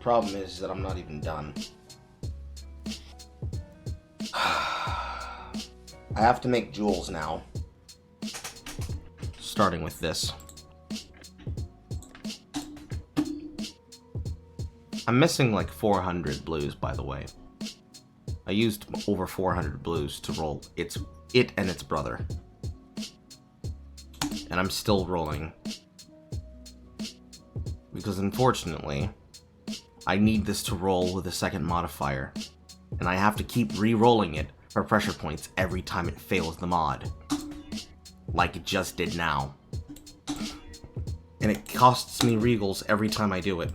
problem is that I'm not even done. I have to make jewels now. Starting with this. I'm missing like 400 blues, by the way. I used over 400 blues to roll it and its brother. And I'm still rolling. Because unfortunately, I need this to roll with a second modifier. And I have to keep re-rolling it for pressure points every time it fails the mod. Like it just did now. And it costs me regals every time I do it.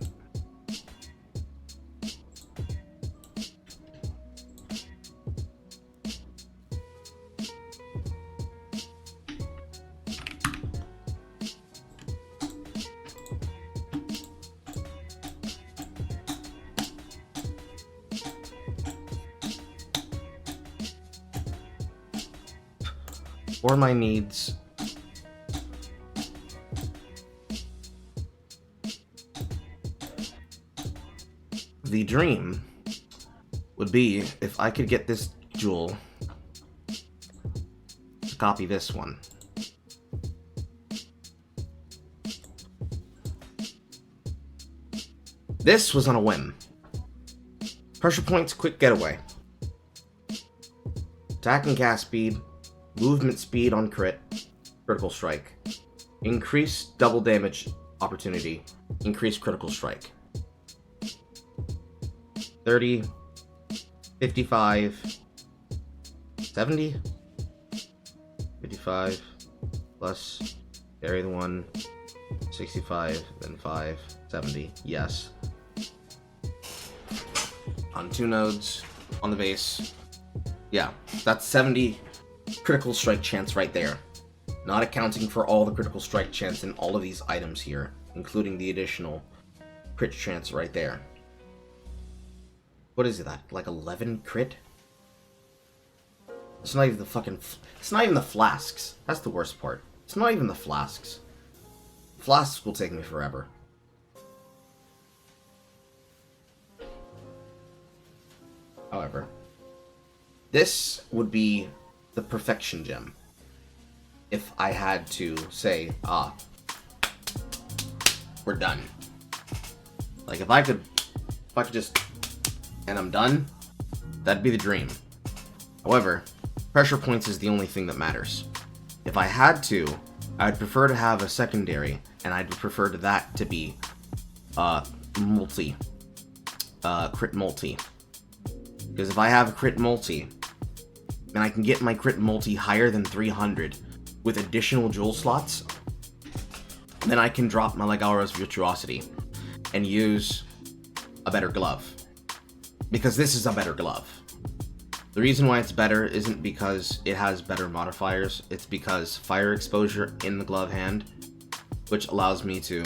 For my needs, the dream would be if I could get this jewel to copy this one. This was on a whim. Pressure points, quick getaway. Attack and cast speed. Movement speed on crit, critical strike. Increase double damage opportunity, increase critical strike. 30, 55, 70, 55, plus, carry the 1, 65, then 5, 70, yes. On 2 nodes, on the base, yeah, that's 70 critical strike chance right there. Not accounting for all the critical strike chance in all of these items here, including the additional crit chance right there. What is that? Like 11 crit? It's not even the fucking... It's not even the flasks. That's the worst part. It's not even the flasks. Flasks will take me forever. However, this would be the perfection gem. If I had to say, we're done. Like if I could just, and I'm done, that'd be the dream. However, pressure points is the only thing that matters. If I had to, I'd prefer to have a secondary, and I'd prefer to that to be, crit multi. Because if I have a crit multi, and I can get my crit multi higher than 300 with additional jewel slots, then I can drop my Legaro's Virtuosity and use a better glove. Because this is a better glove. The reason why it's better isn't because it has better modifiers, it's because fire exposure in the glove hand, which allows me to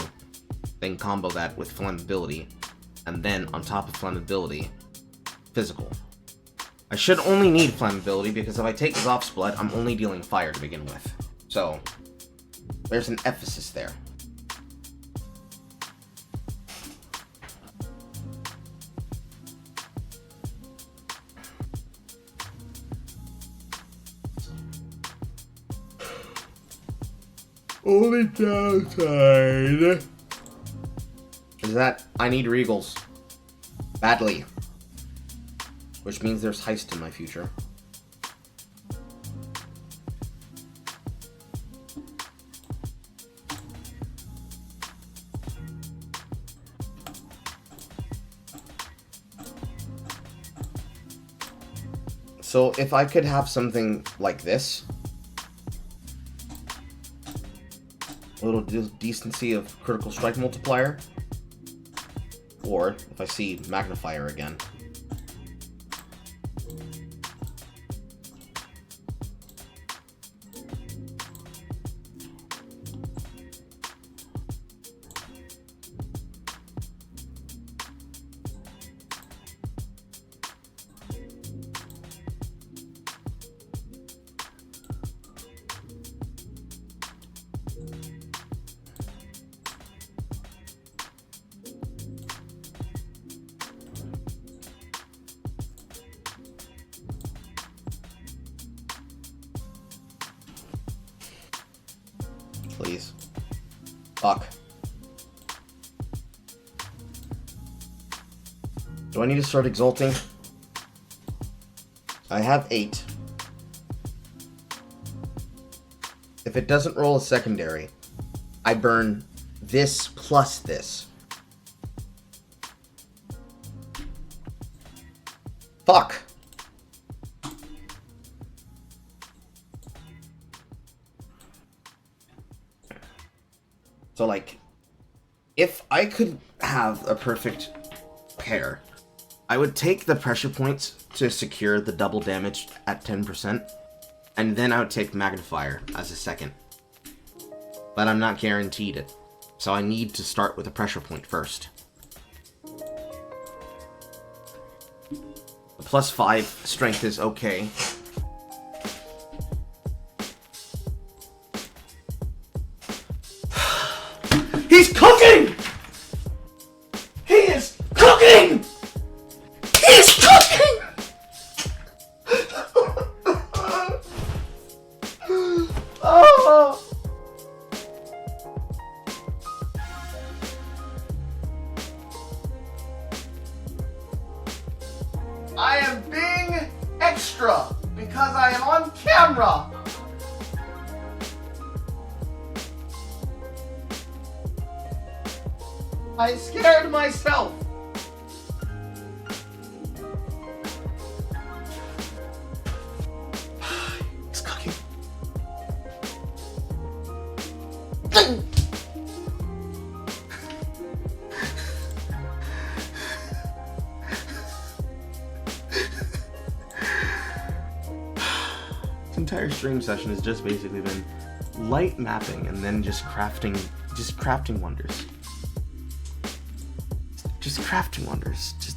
then combo that with flammability, and then on top of flammability, physical. I should only need flammability because if I take Zoph's blood, I'm only dealing fire to begin with. So, there's an emphasis there. Only downside is that I need regals badly. Which means there's heist in my future. So if I could have something like this, a little decency of critical strike multiplier, or if I see magnifier again. fuck. Do I need to start exalting? I have 8. If it doesn't roll a secondary, I burn this plus this. Fuck. So, like, if I could have a perfect pair, I would take the pressure points to secure the double damage at 10%, and then I would take Magnifier as a second. But I'm not guaranteed it, so I need to start with a pressure point first. The +5 strength is okay. He's cooking! He is cooking! He's cooking! Oh! I am being extra because I am on camera. I scared myself. He's cooking. This entire stream session has just basically been light mapping and then just crafting wonders. Just crafting wonders. Just.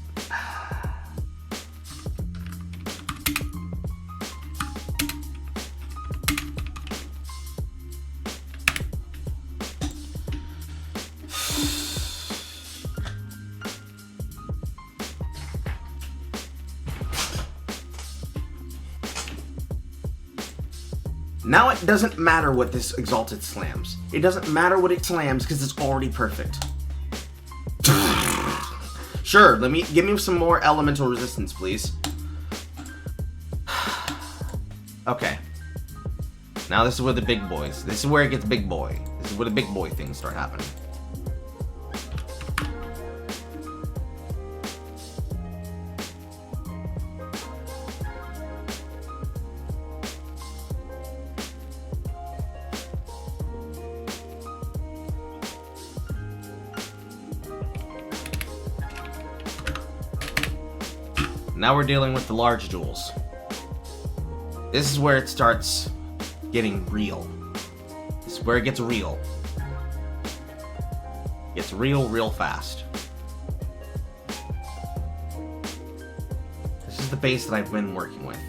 Now it doesn't matter what this Exalted slams. It doesn't matter what it slams because it's already perfect. Sure, give me some more elemental resistance, please. Okay. Now this is where the big boys. This is where it gets big boy. This is where the big boy things start happening. Now we're dealing with the large jewels. This is where it starts getting real. This is where it gets real. It gets real fast. This is the base that I've been working with.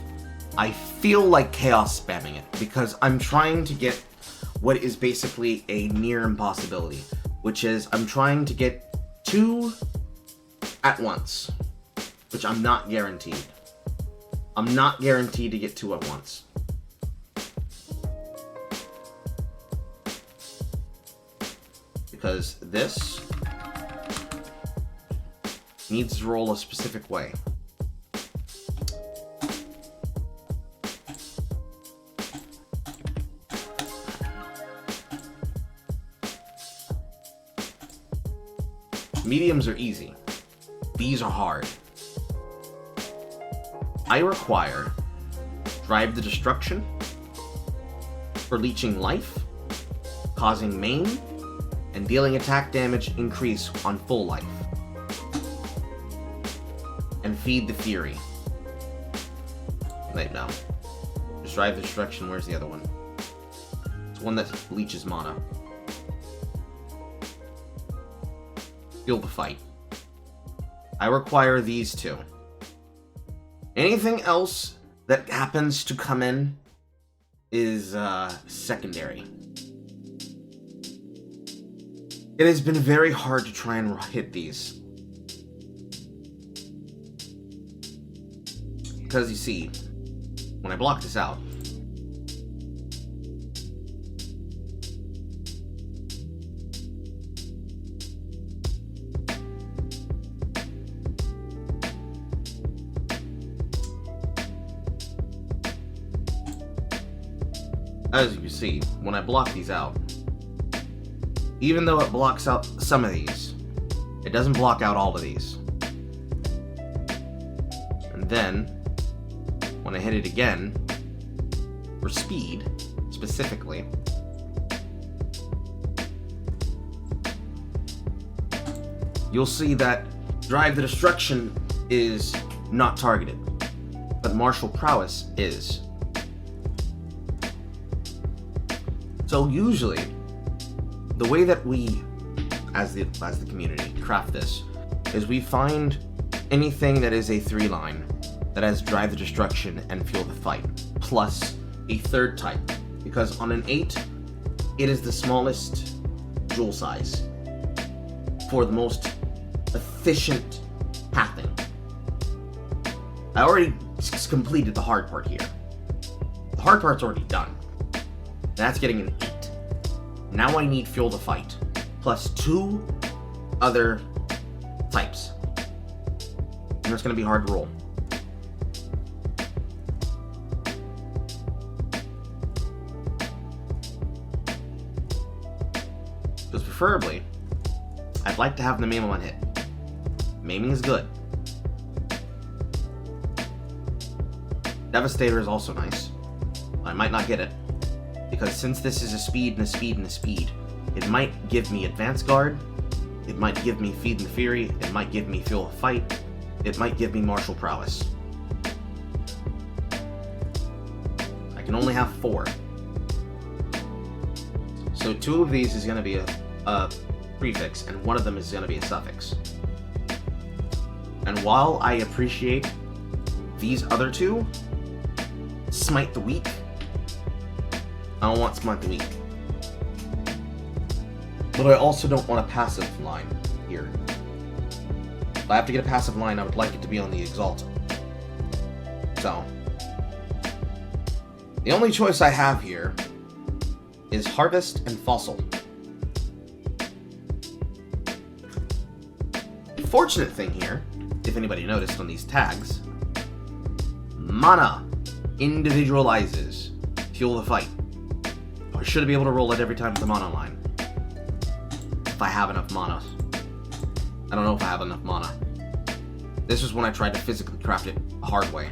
I feel like chaos spamming it because I'm trying to get what is basically a near impossibility, which is I'm trying to get 2 at once. Which I'm not guaranteed. I'm not guaranteed to get 2 at once. Because this needs to roll a specific way. Mediums are easy. These are hard. I require Drive the Destruction for leeching life, causing maim, and dealing attack damage increase on full life. And Feed the Fury. Wait, no. Just Drive the Destruction, where's the other one? It's one that leeches mana. Feel the Fight. I require these 2. Anything else that happens to come in is secondary. It has been very hard to try and hit these. Because you see, when I block this out, as you can see, when I block these out, even though it blocks out some of these, it doesn't block out all of these. And then, when I hit it again, for speed, specifically, you'll see that Drive the Destruction is not targeted, but Martial Prowess is. So usually, the way that we, as the community, craft this, is we find anything that is a 3-line that has Drive the Destruction and Fuel the Fight, plus a third type, because on an 8, it is the smallest jewel size for the most efficient pathing. I already completed the hard part here. The hard part's already done. That's getting an 8. Now I need Fuel the Fight, plus 2 other types. And it's going to be hard to roll. Because preferably, I'd like to have the maim on hit. Maiming is good. Devastator is also nice. I might not get it, because since this is a speed and a speed and a speed, it might give me Advance Guard, it might give me Feed the Fury, it might give me Fuel the Fight, it might give me Martial Prowess. I can only have 4. So 2 of these is going to be a prefix, and 1 of them is going to be a suffix. And while I appreciate these other 2, Smite the Weak, I don't want Smite the Weak. But I also don't want a passive line here. If I have to get a passive line, I would like it to be on the Exalt. So, the only choice I have here is Harvest and Fossil. The fortunate thing here, if anybody noticed on these tags, Mana individualizes Fuel the Fight. I should be able to roll it every time with the mana line. If I have enough mana. I don't know if I have enough mana. This is when I tried to physically craft it a hard way.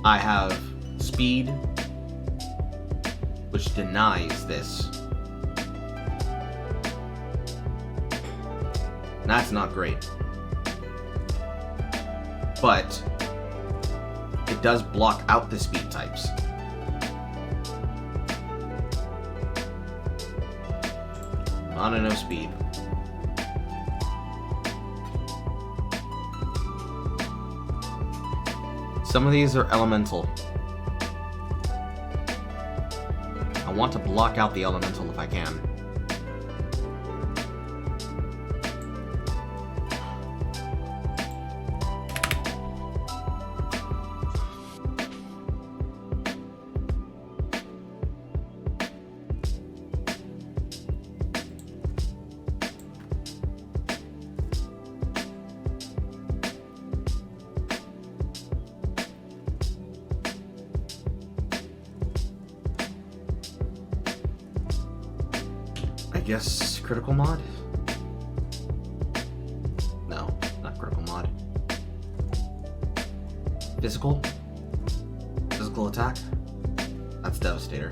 I have speed, which denies this. That's not great. But it does block out the speed types. Mana, no speed. Some of these are elemental. I want to block out the elemental if I can. I guess critical mod? No, not critical mod. Physical? Physical attack? That's Devastator.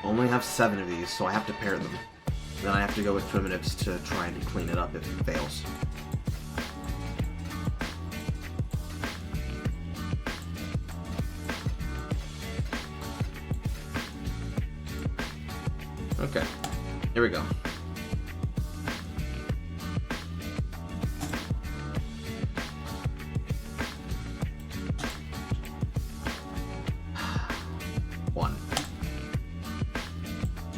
Only have 7 of these, so I have to pair them. Then I have to go with primitives to try and clean it up if it fails. Okay, here we go.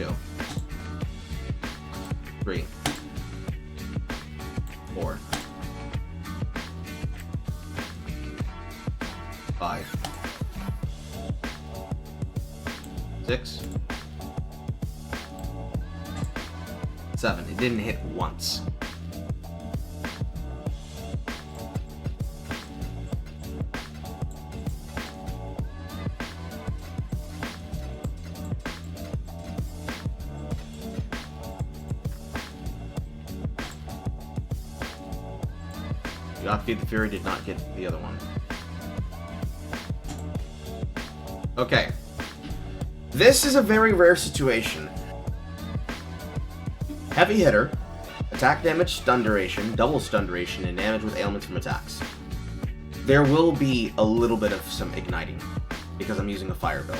2, 3, 4, 5, 6, 7. It didn't hit once. Feed the Fury did not get the other one. Okay. This is a very rare situation. Heavy hitter, attack damage, stun duration, double stun duration, and damage with ailments from attacks. There will be a little bit of some igniting, because I'm using a fire build.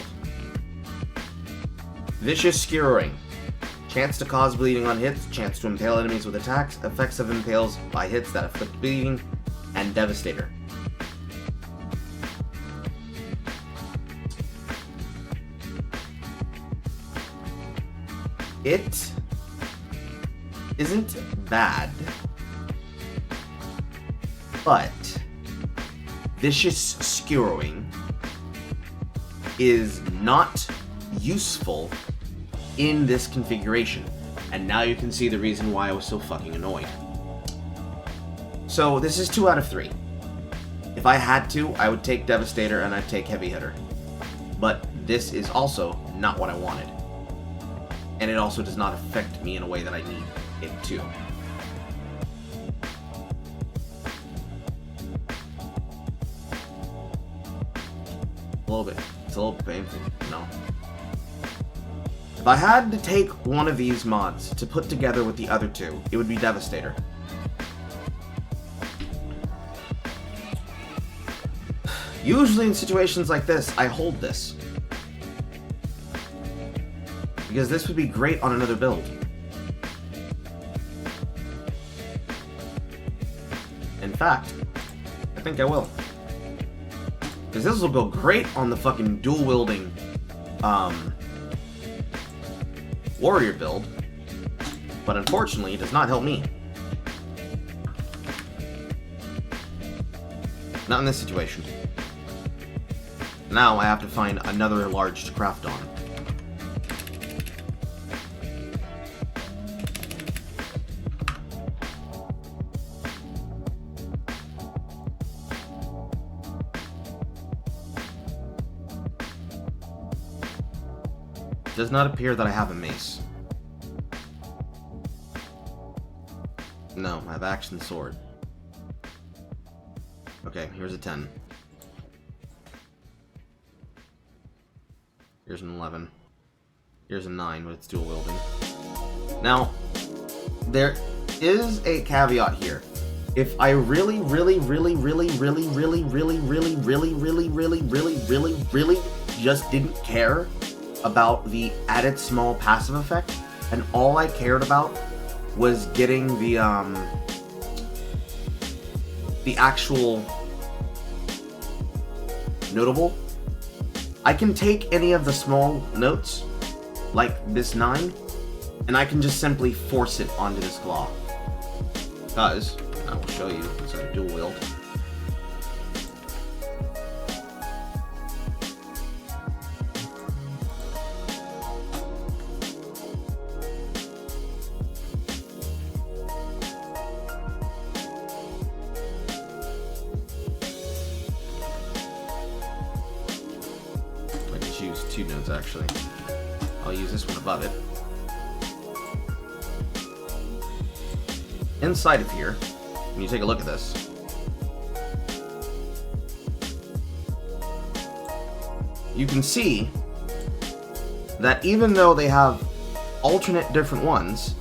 Vicious Skewering. Chance to cause bleeding on hits, chance to impale enemies with attacks, effects of impales by hits that inflict bleeding, and Devastator. It isn't bad, but Vicious Skewering is not useful in this configuration, and now you can see the reason why I was so fucking annoyed. So this is 2 out of 3. If I had to, I would take Devastator and I'd take Heavy Hitter. But this is also not what I wanted. And it also does not affect me in a way that I need it to. A little bit. It's a little painful, no. If I had to take one of these mods to put together with the other two, it would be Devastator. Usually in situations like this, I hold this. Because this would be great on another build. In fact, I think I will. Because this will go great on the fucking dual-wielding warrior build. But unfortunately, it does not help me. Not in this situation. Now I have to find another large to craft on. It does not appear that I have a mace. No, I have axe and sword. Okay, here's a 10. Here's an 11. Here's a 9, but it's dual wielding. Now, there is a caveat here. If I really just didn't care about the added small passive effect, and all I cared about was getting the actual notable, I can take any of the small notes, like this 9, and I can just simply force it onto this claw. Because, I will show you, it's a dual wield. Use 2 nodes actually. I'll use this one above it. Inside of here, when you take a look at this, you can see that even though they have alternate different ones,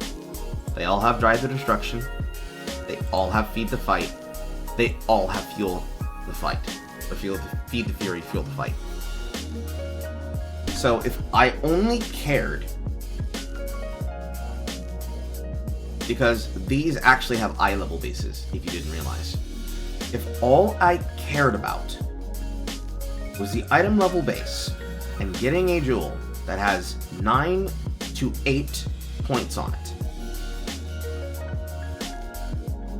they all have Drive the Destruction, they all have Feed the Fight, they all have Fuel the Fight. Or Feed the Fury, Fuel the Fight. So if I only cared, because these actually have eye level bases, if you didn't realize. If all I cared about was the item level base and getting a jewel that has 9 to 8 points on it.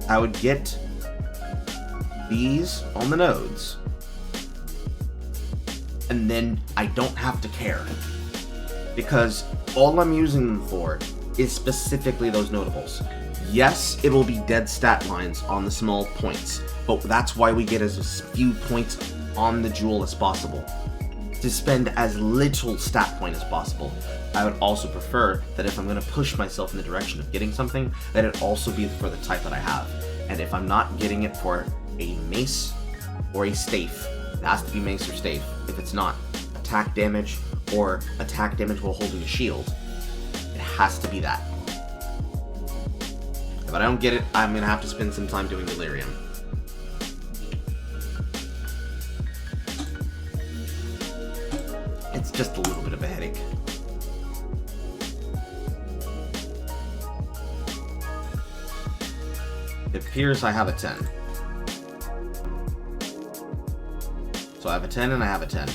I would get these on the nodes, and then I don't have to care, because all I'm using them for is specifically those notables. Yes, it will be dead stat lines on the small points, but that's why we get as few points on the jewel as possible, to spend as little stat point as possible. I would also prefer that if I'm going to push myself in the direction of getting something, that it also be for the type that I have. And if I'm not getting it for a mace or a stafe, it has to be mace or stafe. If it's not attack damage or attack damage while holding a shield, it has to be that. If I don't get it, I'm going to have to spend some time doing delirium. It's just a little bit of a headache. It appears I have a 10. So I have a 10 and I have a 10.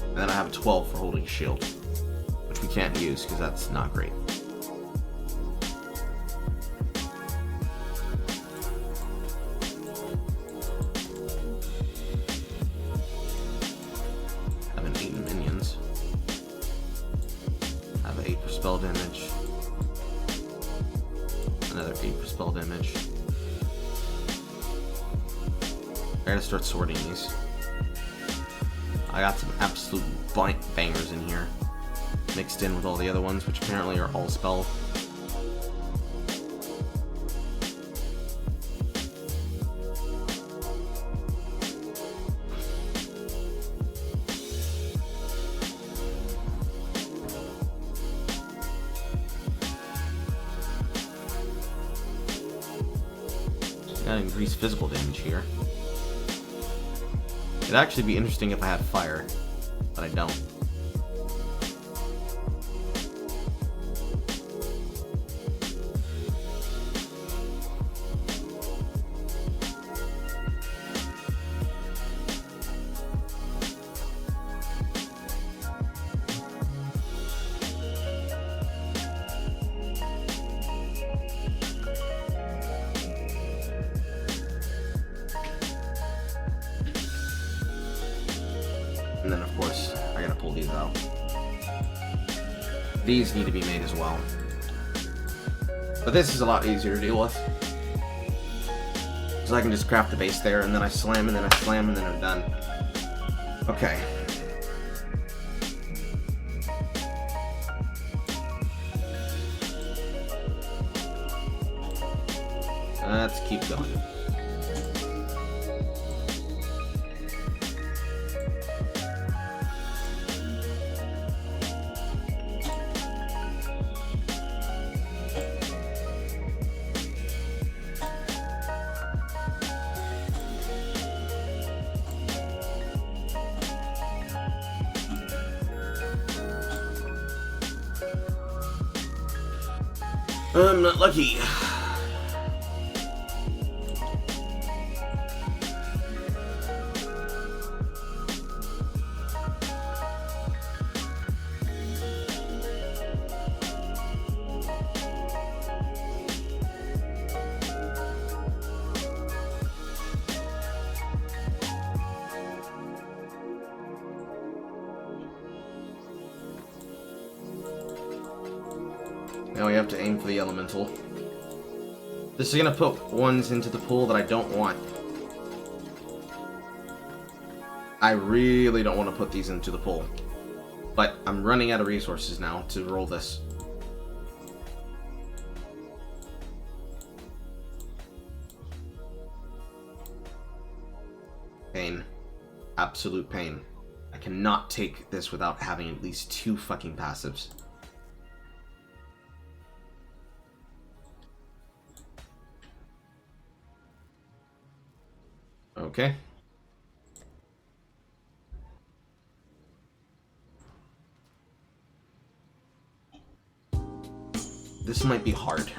And then I have a 12 for holding a shield, which we can't use because that's not great. I have an 8 minions. I have an 8 for spell damage. Another 8 for spell damage. I gotta start sorting these. I got some absolute bangers in here, mixed in with all the other ones, which apparently are all spell. Gotta increase physical damage here. It'd actually be interesting if I had fire, but I don't. And then, of course, I gotta pull these out. These need to be made as well. But this is a lot easier to deal with. So I can just craft the base there, and then I slam, and then I slam, and then I'm done. Okay. Let's keep going. I'm not lucky. Now we have to aim for the elemental. This is gonna put ones into the pool that I don't want. I really don't want to put these into the pool. But I'm running out of resources now to roll this. Pain. Absolute pain. I cannot take this without having at least 2 fucking passives. Okay. This might be hard.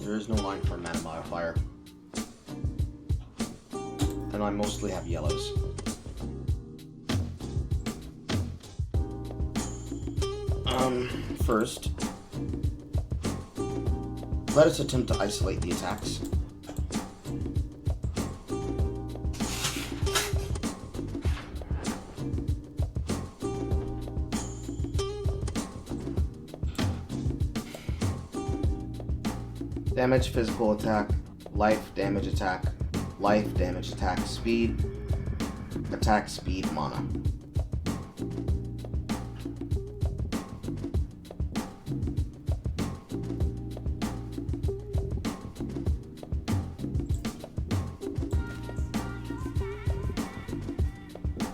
There is no fine for a mana modifier. And I mostly have yellows. First, let us attempt to isolate the attacks. Damage, physical attack, life, damage, attack, life, damage, attack, speed, attack, speed, mana.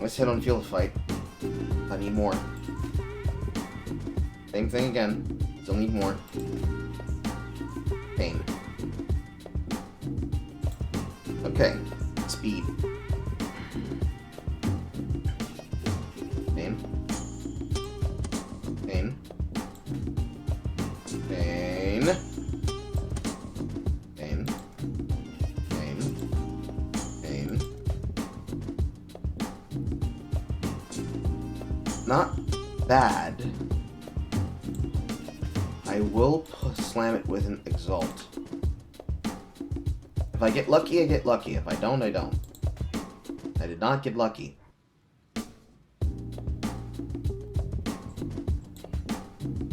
Let's hit on Feel the Fight. I need more. Same thing again. Still need more. Pain. Okay. Speed. Pain. Pain. Pain. Pain. Pain. Pain. Not bad. I will slam it with an Exalt. If I get lucky, I get lucky. If I don't, I don't. I did not get lucky.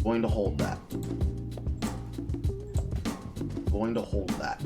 Going to hold that. Going to hold that.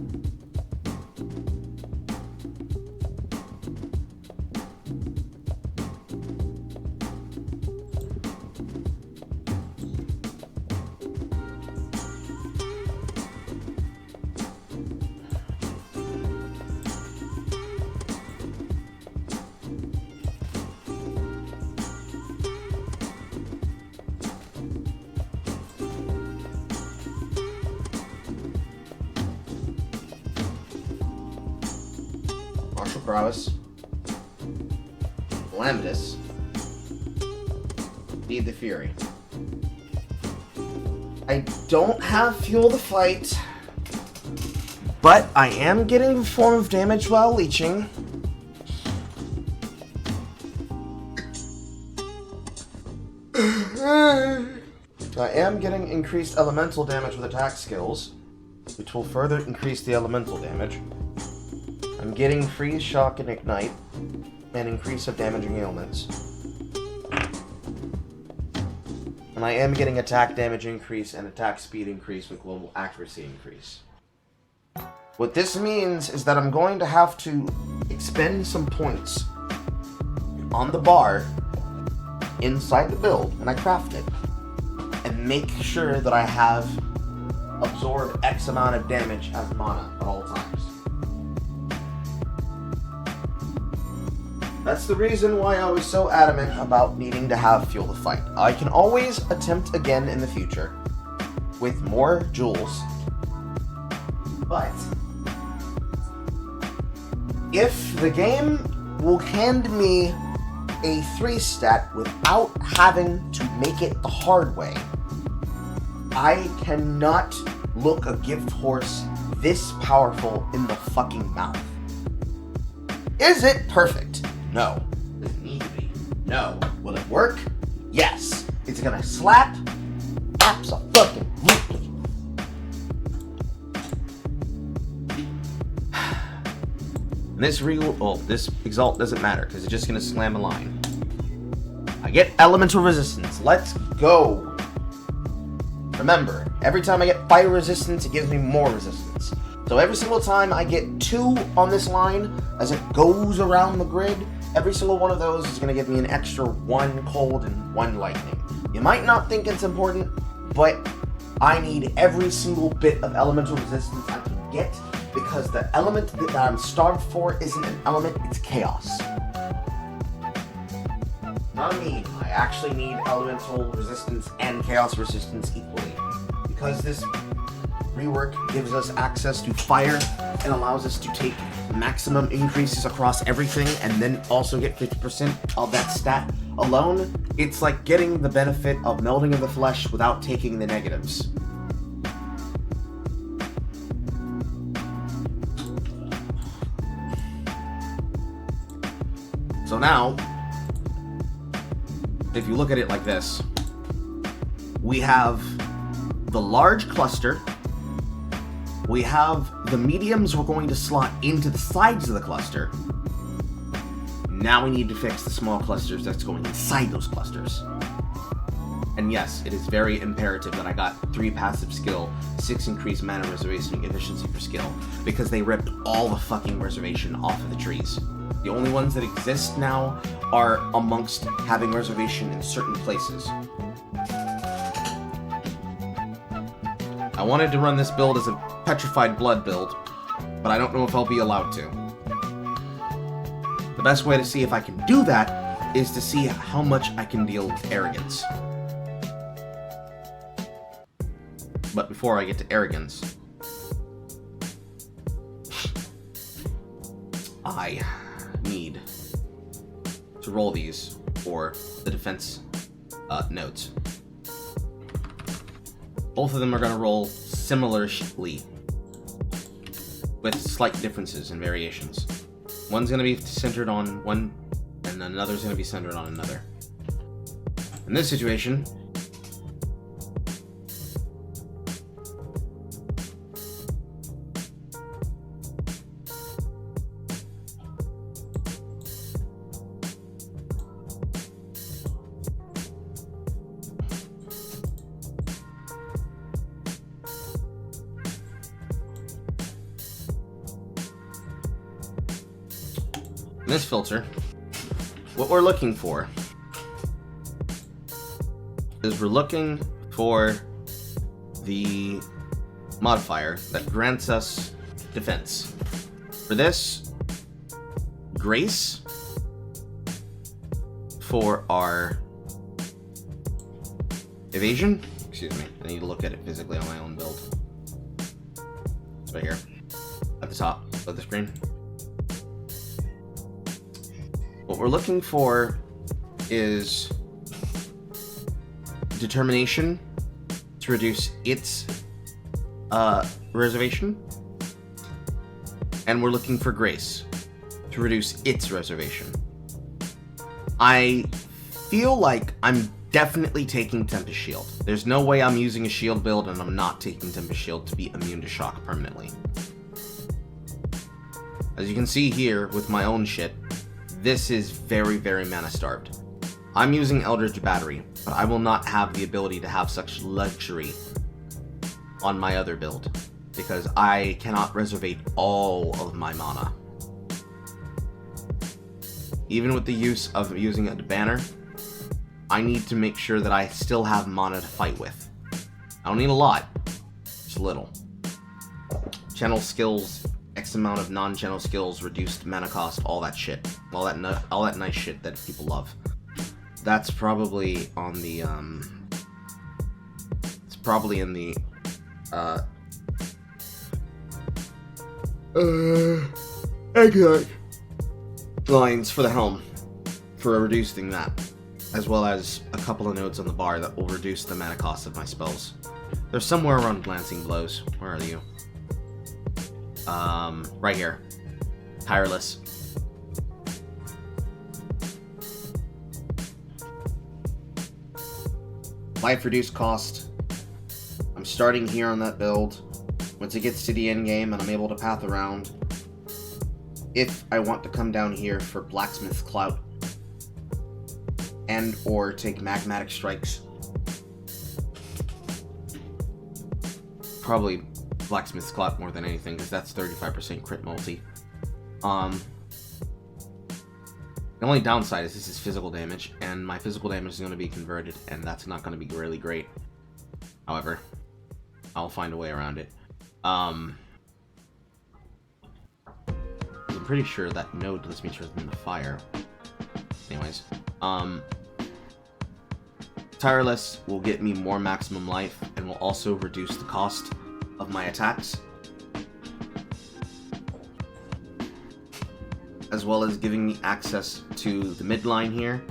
Martial Prowess, Calamitous, Feed the Fury. I don't have Fuel the Fight, but I am getting a form of damage while leeching. I am getting increased elemental damage with attack skills, which will further increase the elemental damage. I'm getting Freeze, Shock, and Ignite, and increase of damaging ailments. And I am getting attack damage increase and attack speed increase with global accuracy increase. What this means is that I'm going to have to expend some points on the bar inside the build when I craft it, and make sure that I have absorbed X amount of damage as mana at all times. That's the reason why I was so adamant about needing to have Fuel the Fight. I can always attempt again in the future with more jewels, but if the game will hand me a 3-stat without having to make it the hard way, I cannot look a gift horse this powerful in the fucking mouth. Is it perfect? No. Does it need to be? No. Will it work? Yes. Is it gonna slap? Abso-fucking-lutely. This this Exalt doesn't matter because it's just gonna slam a line. I get elemental resistance. Let's go. Remember, every time I get fire resistance, it gives me more resistance. So every single time I get 2 on this line, as it goes around the grid, every single one of those is going to give me an extra 1 cold and 1 lightning. You might not think it's important, but I need every single bit of elemental resistance I can get, because the element that I'm starved for isn't an element, it's chaos. Not a meme. I actually need elemental resistance and chaos resistance equally, because this rework gives us access to fire and allows us to take maximum increases across everything and then also get 50% of that stat alone. It's like getting the benefit of Melding of the Flesh without taking the negatives. So now, if you look at it like this, we have the large cluster, we have the mediums we're going to slot into the sides of the cluster. Now we need to fix the small clusters that's going inside those clusters. And yes, it is very imperative that I got 3 passive skill, 6 increased mana reservation efficiency per skill, because they ripped all the fucking reservation off of the trees. The only ones that exist now are amongst having reservation in certain places. I wanted to run this build as a Petrified Blood build, but I don't know if I'll be allowed to. The best way to see if I can do that is to see how much I can deal with Arrogance. But before I get to Arrogance, I need to roll these for the defense nodes. Both of them are going to roll similarly, with slight differences and variations. One's going to be centered on one, and another's going to be centered on another. In this situation, this filter, what we're looking for is we're looking for the modifier that grants us defense. For this, Grace for our evasion. Excuse me, I need to look at it physically on my own build. It's right here at the top of the screen. What we're looking for is Determination to reduce its reservation, and we're looking for Grace to reduce its reservation. I feel like I'm definitely taking Tempest Shield. There's no way I'm using a shield build and I'm not taking Tempest Shield to be immune to shock permanently. As you can see here with my own shit, this is very, very mana starved. I'm using Eldritch Battery, but I will not have the ability to have such luxury on my other build, because I cannot reservate all of my mana. Even with the use of using a banner, I need to make sure that I still have mana to fight with. I don't need a lot, just a little. Channel skills, X amount of non-channel skills, reduced mana cost, all that shit. All that nice shit that people love. That's probably on the, it's probably in the, exact lines for the helm, for reducing that, as well as a couple of nodes on the bar that will reduce the mana cost of my spells. They're somewhere around Glancing Blows. Where are you? Right here. Tireless. Life reduced cost. I'm starting here on that build. Once it gets to the end game and I'm able to path around, if I want to come down here for Blacksmith Clout and or take Magmatic Strikes, probably Blacksmith's Clout more than anything, because that's 35% crit multi. The only downside is this is physical damage, and my physical damage is going to be converted, and that's not going to be really great. However, I'll find a way around it. I'm pretty sure that node lets me turn into fire. Anyways, Tireless will get me more maximum life, and will also reduce the cost of my attacks, as well as giving me access to the midline here,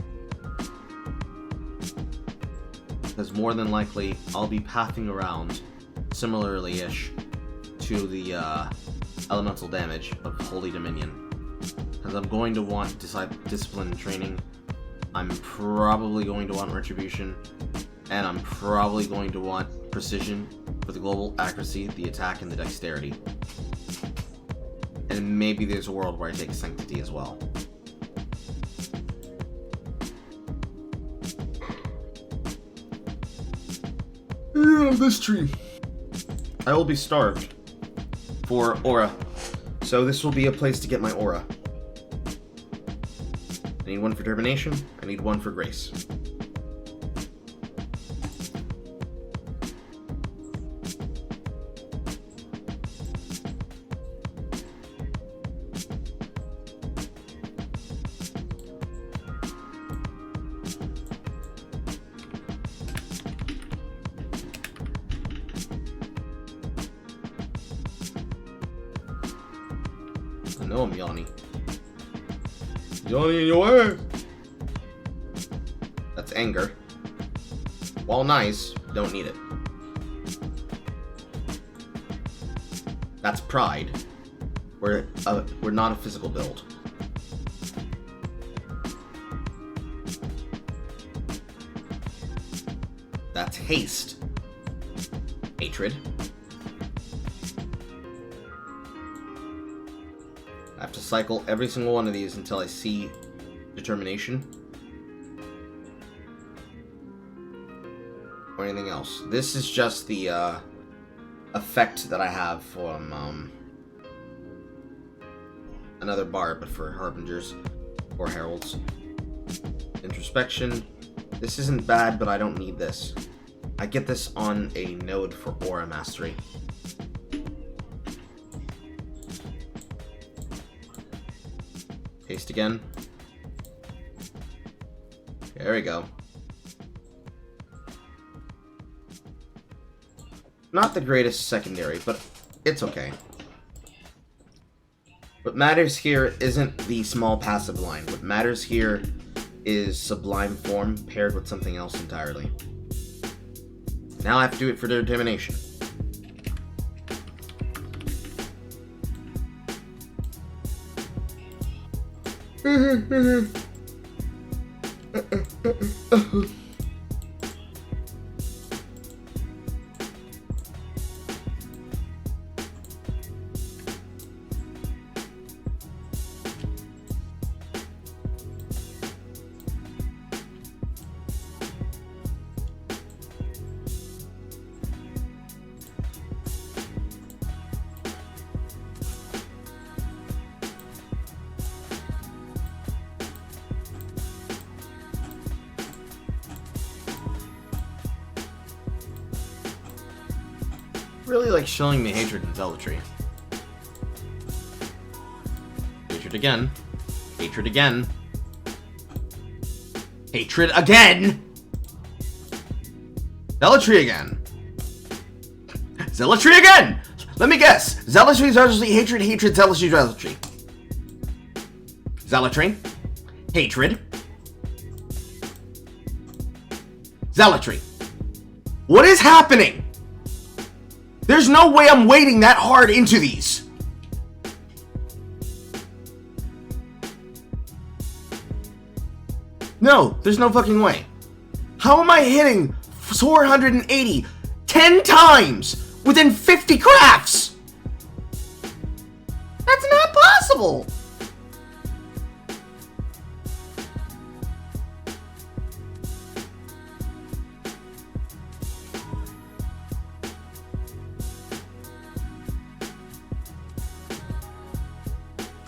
because more than likely I'll be pathing around similarly-ish to the elemental damage of Holy Dominion. Because I'm going to want discipline and training. I'm probably going to want retribution. And I'm probably going to want precision for the global accuracy, the attack, and the dexterity. And maybe there's a world where I take sanctity as well. This tree. I will be starved for aura. So this will be a place to get my aura. I need one for determination. I need one for grace. I know I'm Yanni. Yanni in your ass! That's anger. While nice, don't need it. That's pride. We're not a physical build. That's haste. Hatred. I have to cycle every single one of these until I see determination. Or anything else. This is just the effect that I have from another bar, but for harbingers or heralds. Introspection. This isn't bad, but I don't need this. I get this on a node for aura mastery. Paste again. There we go. Not the greatest secondary, but it's okay. What matters here isn't the small passive line. What matters here is Sublime Form paired with something else entirely. Now I have to do it for determination. Really like showing me hatred and zealotry. Hatred again. Hatred again. Hatred again! Zealotry again! Zealotry again! Let me guess. Zealotry, zealotry, hatred, hatred, zealotry, zealotry. Zealotry. Hatred. Zealotry. What is happening? There's no way I'm wading that hard into these. No, there's no fucking way. How am I hitting 480 10 times within 50 crafts? That's not possible.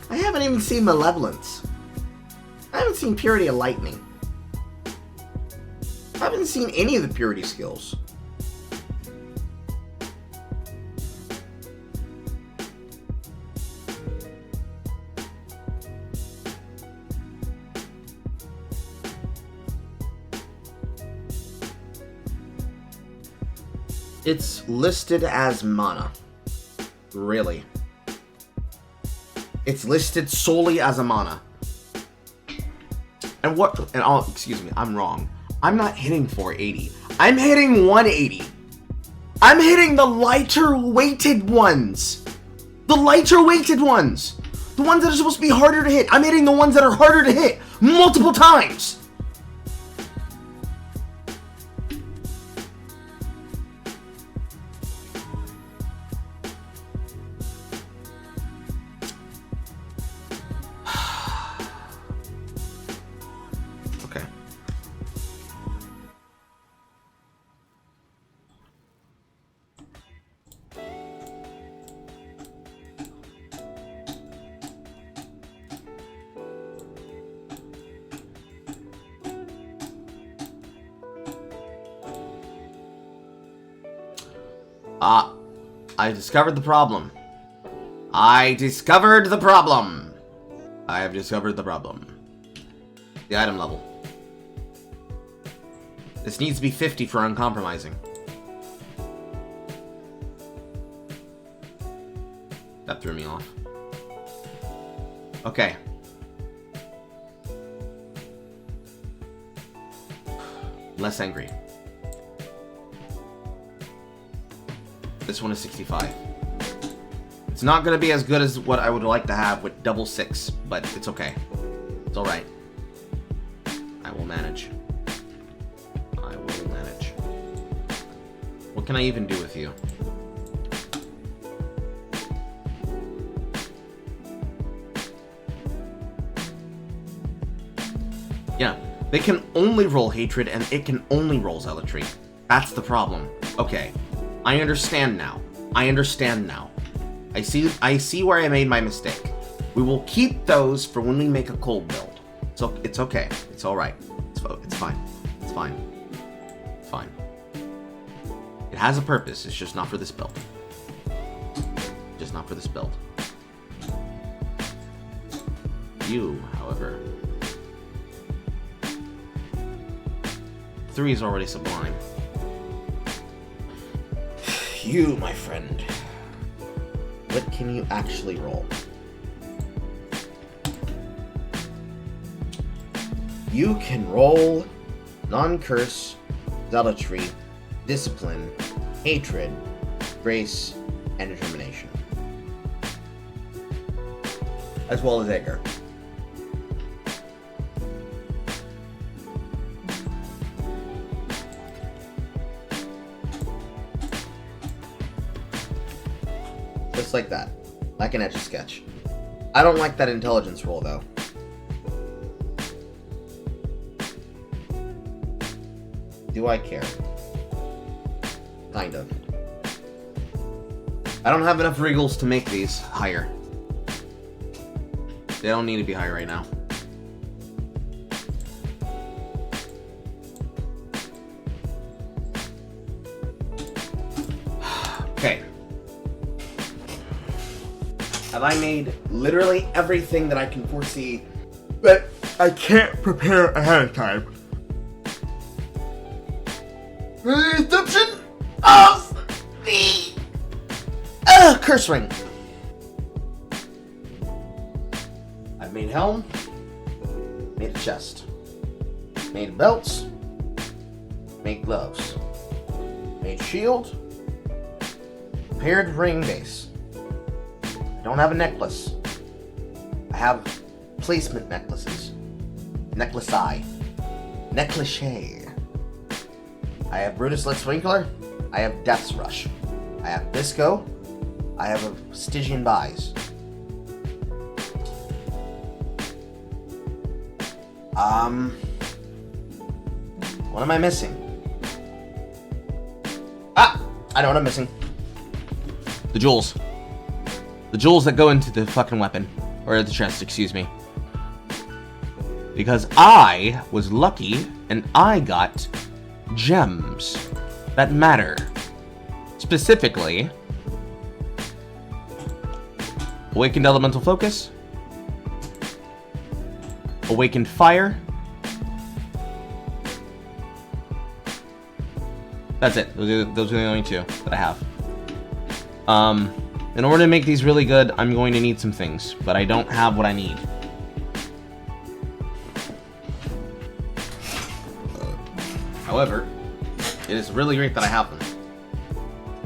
I haven't even seen Malevolence. I haven't seen Purity of Lightning. I haven't seen any of the Purity skills. It's listed as mana. Really? It's listed solely as a mana. And excuse me, I'm wrong. I'm not hitting 480. I'm hitting 180. I'm hitting the lighter weighted ones. The lighter weighted ones. The ones that are supposed to be harder to hit. I'm hitting the ones that are harder to hit multiple times. Okay. I discovered the problem. I discovered the problem. I have discovered the problem. The item level. This needs to be 50 for uncompromising. That threw me off. Okay. Less angry. This one is 65. It's not going to be as good as what I would like to have with double 6, but it's okay. It's alright. I will manage. I will manage. What can I even do with you? Yeah, they can only roll Hatred and it can only roll Zealotry. That's the problem. Okay. I understand now. I understand now. I see where I made my mistake. We will keep those for when we make a cold build. So it's okay. It's all right. It's fine. It's fine. It's fine. It has a purpose. It's just not for this build. Just not for this build. You, however, 3 is already sublime. You, my friend. What can you actually roll? You can roll non-curse, zealotry, discipline, hatred, grace, and determination. As well as anger. Just like that. Like an Etch-a-Sketch. I don't like that intelligence roll, though. Do I care? Kind of. I don't have enough regals to make these higher. They don't need to be high right now. Okay. Have I made literally everything that I can foresee that I can't prepare ahead of time? Redemption of the curse ring. I've made helm, made a chest, made belts, made gloves, made shield, paired ring base. I don't have a necklace. I have placement necklaces. Necklace eye. Necklace. I have Brutus Lit Sprinkler. I have Death's Rush. I have Bisco. I have a Stygian Buys. What am I missing? I know what I'm missing. The jewels. The jewels that go into the fucking weapon. Or the chest, excuse me. Because I was lucky and I got gems that matter. Specifically, Awakened Elemental Focus, Awakened Fire. That's it. Those are the only 2 that I have. In order to make these really good, I'm going to need some things, but I don't have what I need. However, it is really great that I have them.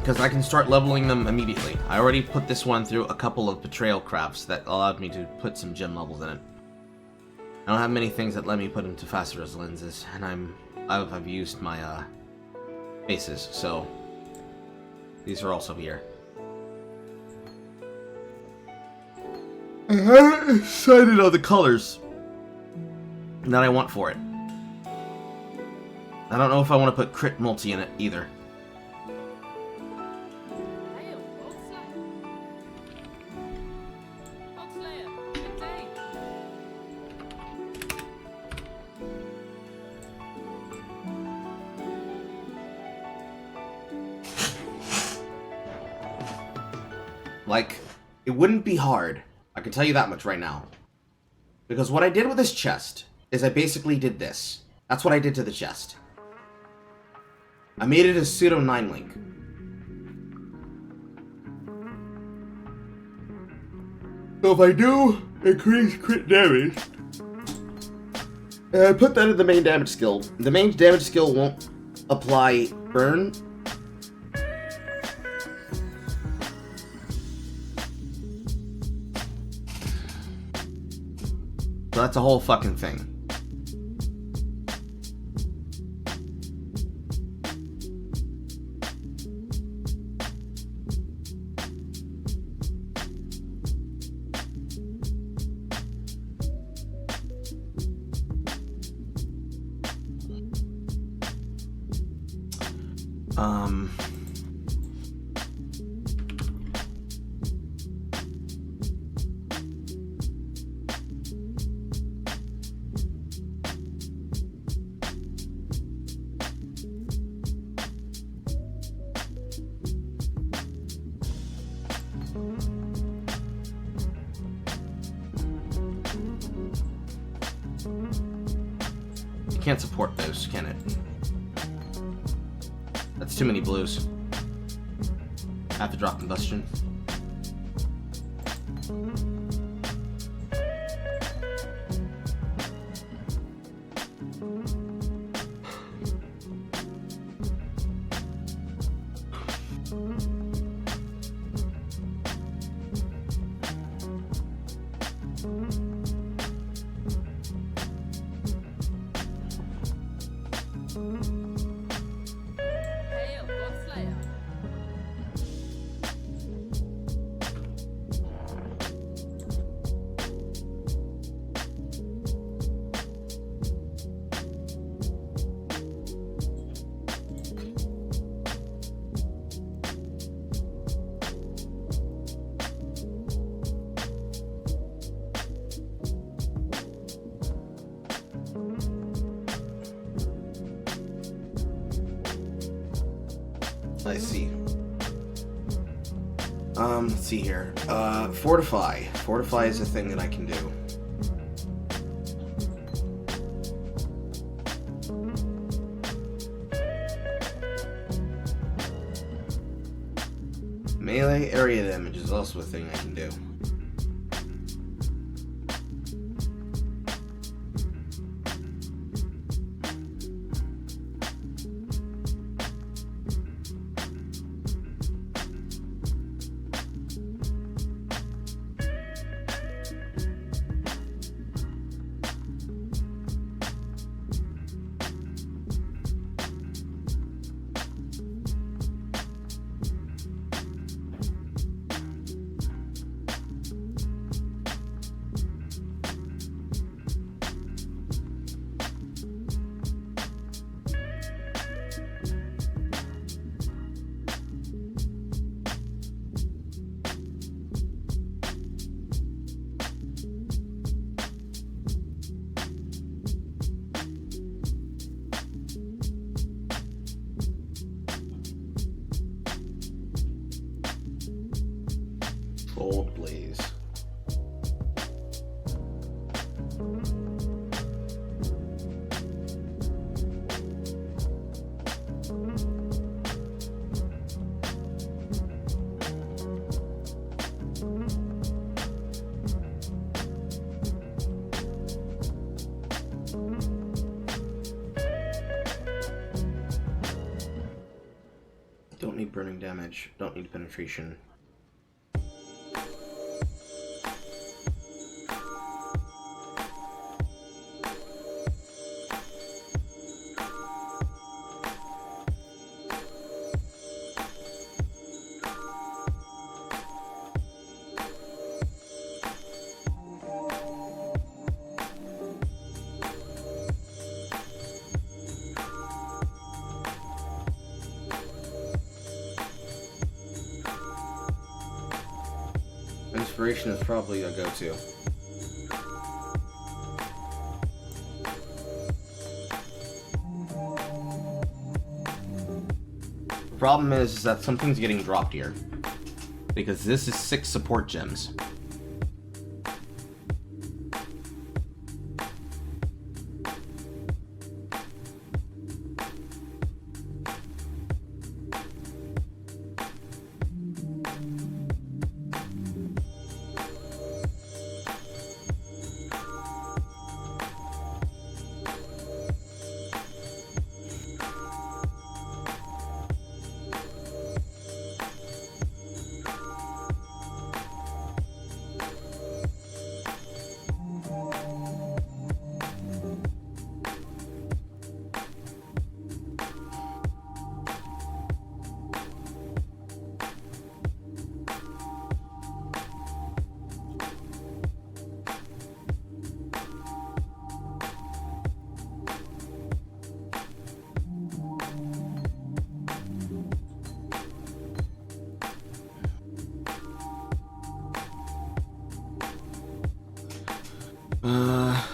because I can start leveling them immediately. I already put this one through a couple of betrayal crafts that allowed me to put some gem levels in it. I don't have many things that let me put into phosphorus lenses, and I've used my bases, so these are also here. I haven't decided on the colors that I want for it. I don't know if I want to put crit multi in it either. Like, it wouldn't be hard. I can tell you that much right now. Because what I did with this chest is I basically did this. That's what I did to the chest. I made it a pseudo 9-link. So if I do increase crit damage, and I put that in the main damage skill. The main damage skill won't apply burn. So that's a whole fucking thing. Can't support those, can it? That's too many blues. I have to drop combustion. I see. Let's see here. Fortify. Fortify is a thing that I can do. Melee area damage is also a thing I can do. Old Blaze. Don't need burning damage. Don't need penetration. Inspiration is probably a go-to. The problem is that something's getting dropped here. Because this is 6 support gems.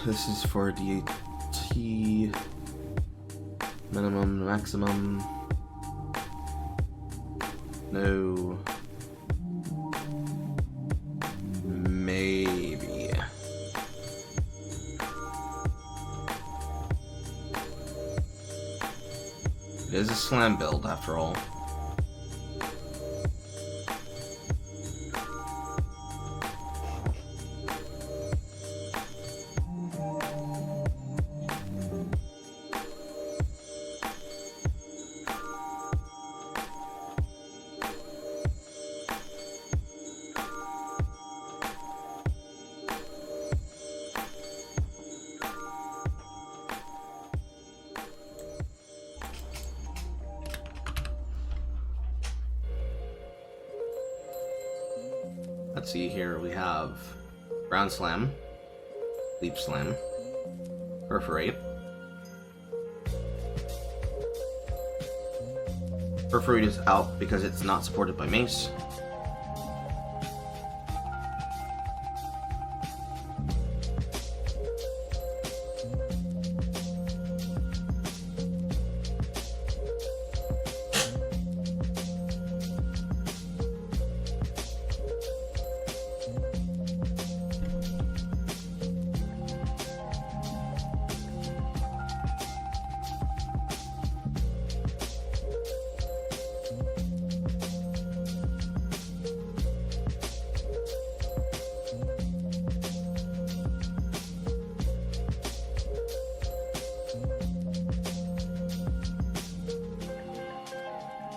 This is for DAT minimum, maximum. No. Maybe. It is a slam build after all. Let's see here, we have Ground Slam, Leap Slam, Perforate. Perforate is out because it's not supported by Mace.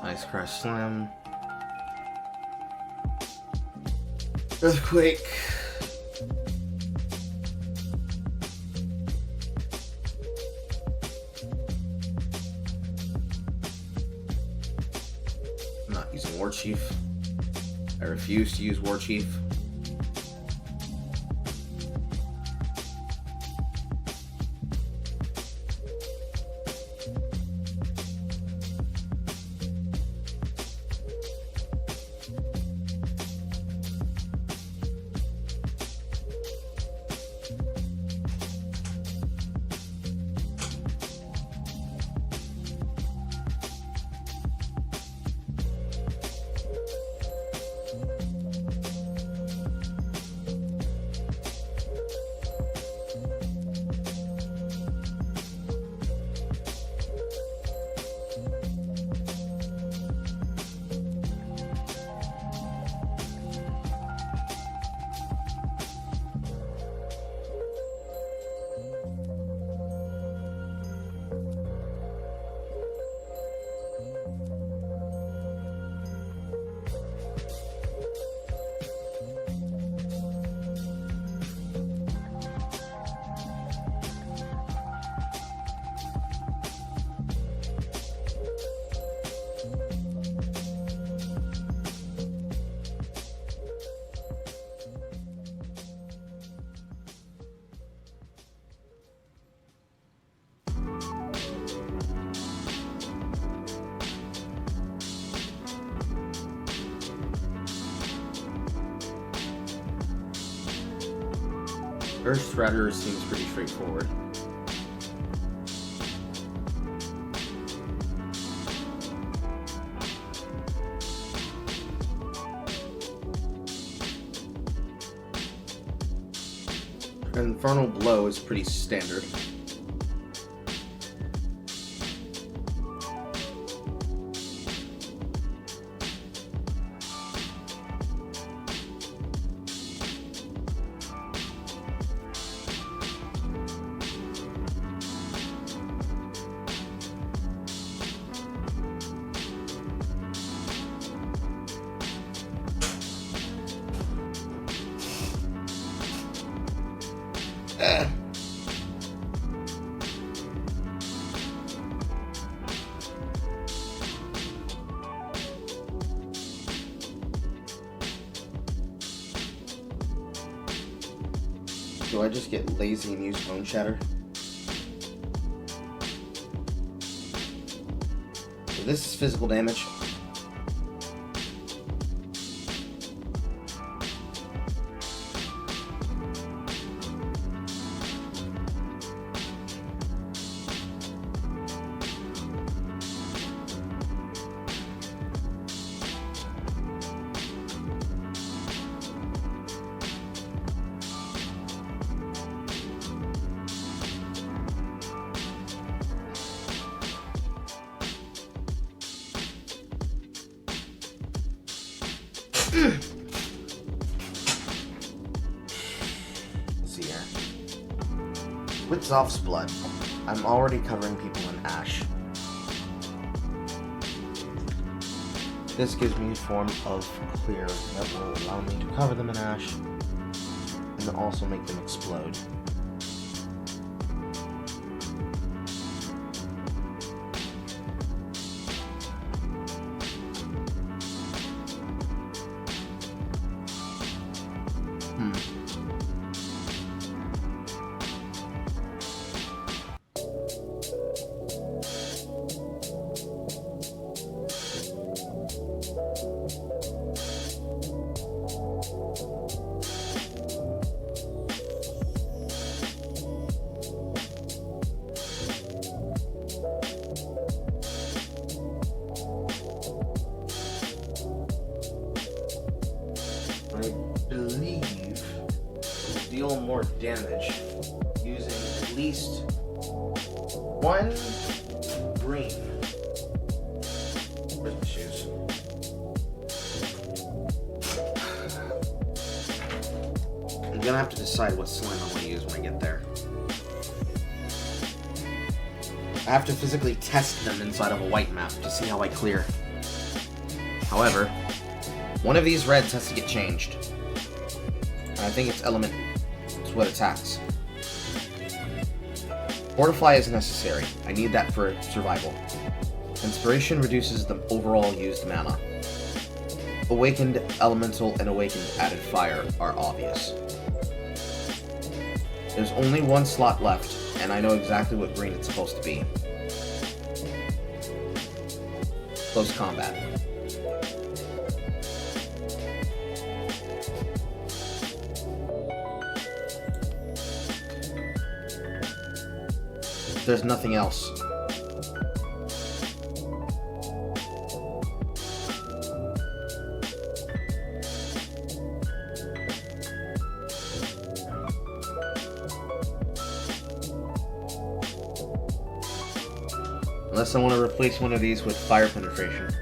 Ice Crash Slam. Earthquake. I'm not using War Chief. I refuse to use War Chief. Earth Shredder seems pretty straightforward. Infernal Blow is pretty standard. Do I just get lazy and use Bone Shatter? So this is physical damage. Let's see here. With Zoph's blood, I'm already covering people in ash. This gives me a form of clear that will allow me to cover them in ash and also make them explode. I believe will deal more damage using at least one green. Where's my shoes? I'm gonna have to decide what slime I want to use when I get there. I have to physically test them inside of a white map to see how I clear. However, one of these reds has to get changed. And I think it's element. It's what attacks. Fortify is necessary. I need that for survival. Inspiration reduces the overall used mana. Awakened Elemental and Awakened Added Fire are obvious. There's only one slot left, and I know exactly what green it's supposed to be. Close combat. There's nothing else. Unless I want to replace one of these with fire penetration.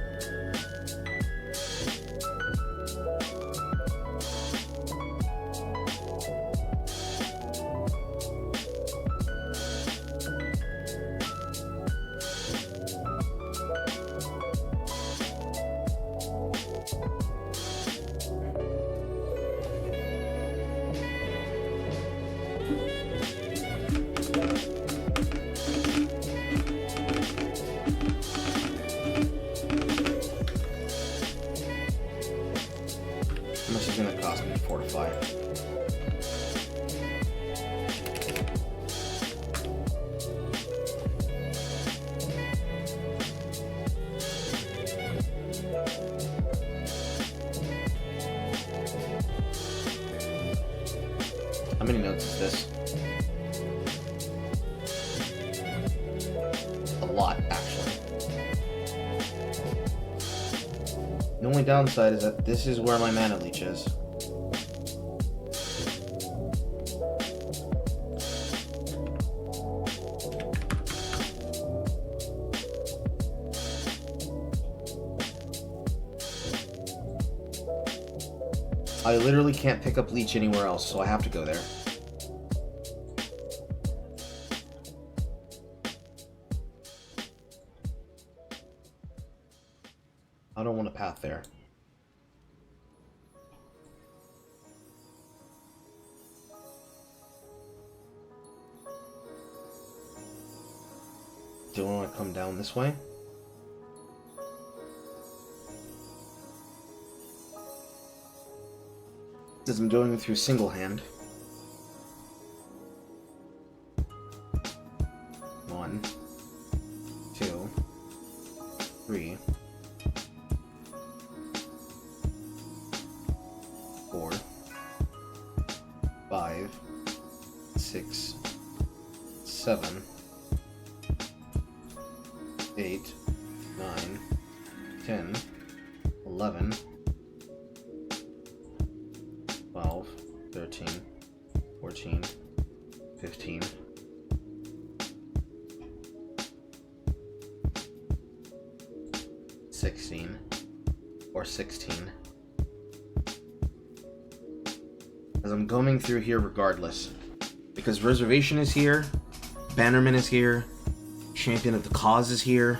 notes is this. A lot, actually. The only downside is that this is where my mana leech is. I literally can't pick up leech anywhere else, so I have to go there. I don't want a path there. Do I want to come down this way? Because I'm going through single hand. 1, 2, 3, 4, 5, 6, 7, 8, 9, 10, 11, 12, 13, 14, 15, 16, or 16. As I'm going through here regardless. Because Reservation is here, Bannerman is here, Champion of the Cause is here.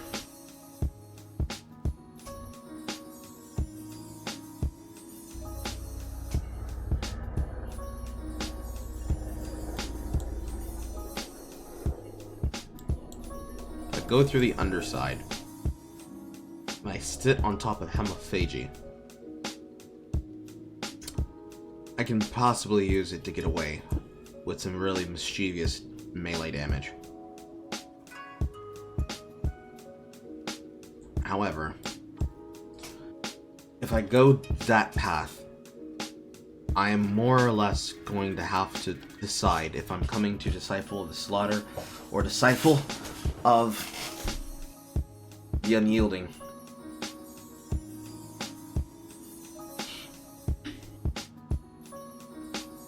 I go through the underside. And I sit on top of Hemophagy. I can possibly use it to get away with some really mischievous melee damage. However, if I go that path, I am more or less going to have to decide if I'm coming to Disciple of the Slaughter or Disciple of the Unyielding.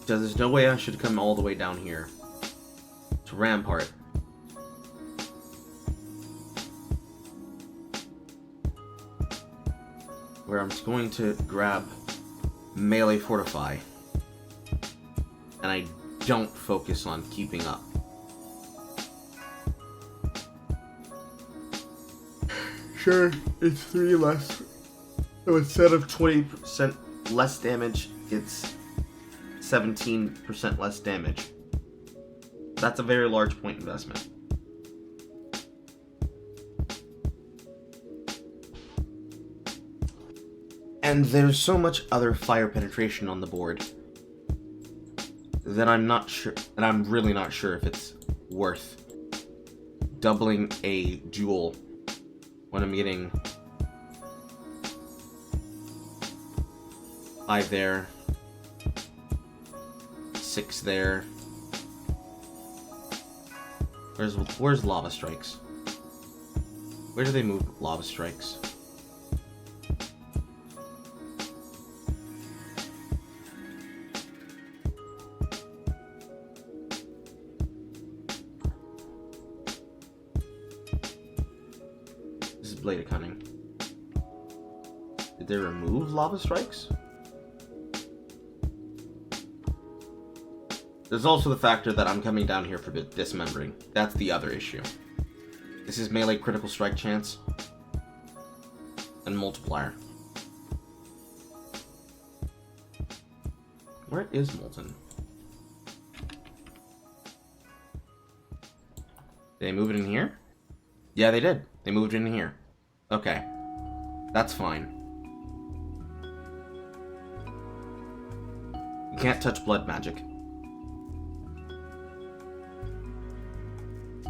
Because there's no way I should come all the way down here to Rampart. Where I'm going to grab Melee Fortify. And I don't focus on keeping up. Sure, it's 3 less. So instead of 20% less damage, it's 17% less damage. That's a very large point investment. And there's so much other fire penetration on the board that I'm not sure, and I'm really not sure if it's worth doubling a jewel when I'm getting 5 there, 6 there. Where's Lava Strikes? Where do they move Lava Strikes? This is Blade of Cunning. Did they remove Lava Strikes? There's also the factor that I'm coming down here for Dismembering. That's the other issue. This is melee critical strike chance and multiplier. Where is Molten? Did they move it in here? Yeah, they did. They moved it in here. Okay. That's fine. You can't touch blood magic.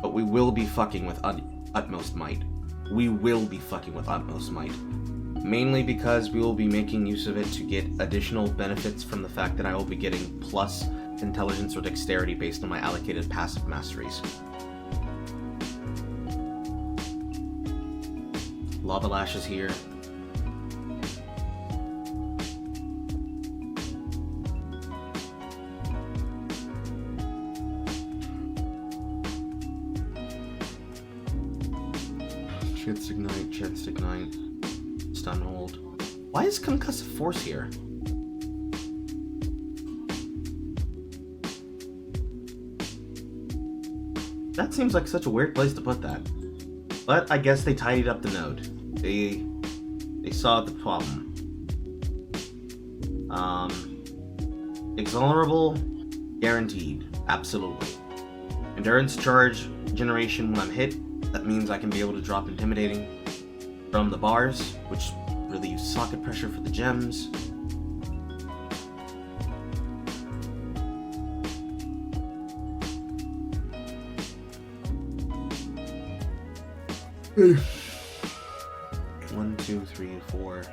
But we will be fucking with Utmost Might. We will be fucking with Utmost Might. Mainly because we will be making use of it to get additional benefits from the fact that I will be getting plus intelligence or dexterity based on my allocated passive masteries. Lava Lash is here. Chance Ignite, Stun Hold. Why is Concussive Force here? That seems like such a weird place to put that. But I guess they tidied up the node. They saw the problem. Exonerable, guaranteed, absolutely. Endurance charge generation when I'm hit. That means I can be able to drop Intimidating from the bars, which relieves socket pressure for the gems. One, two, three, four.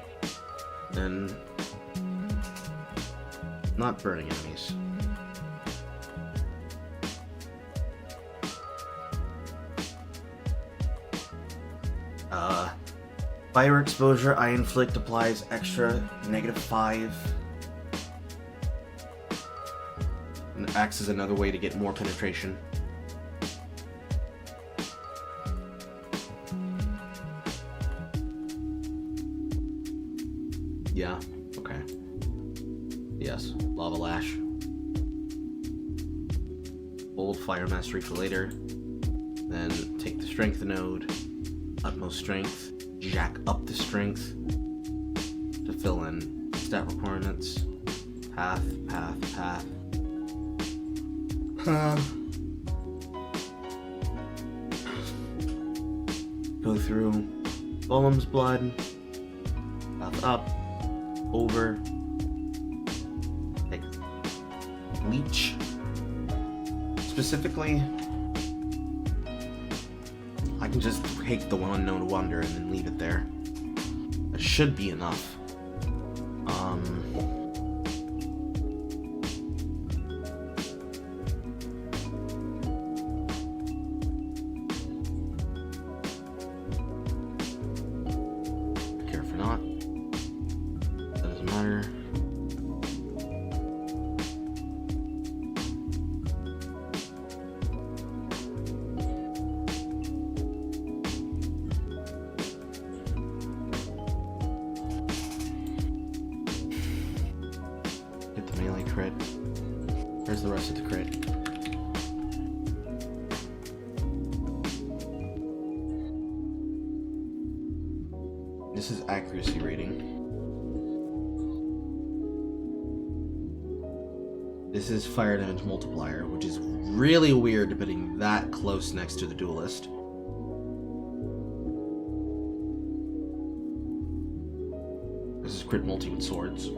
Then not burning enemies. Fire exposure I inflict applies extra -5. And acts as another way to get more penetration. Yeah, okay. Yes, Lava Lash. Hold Fire Mastery for later. Then take the Strength node. Utmost Strength. Jack up the Strength to fill in stat requirements. Path. Go through Golem's Blood. Path up. Over. Take Leech. Specifically, I can just take the Unknown Wonder and then leave it there. That should be enough. Care for not. That doesn't matter. Crit. Where's the rest of the crit? This is accuracy rating. This is fire damage multiplier, which is really weird putting that close next to the duelist. This is crit multi with swords.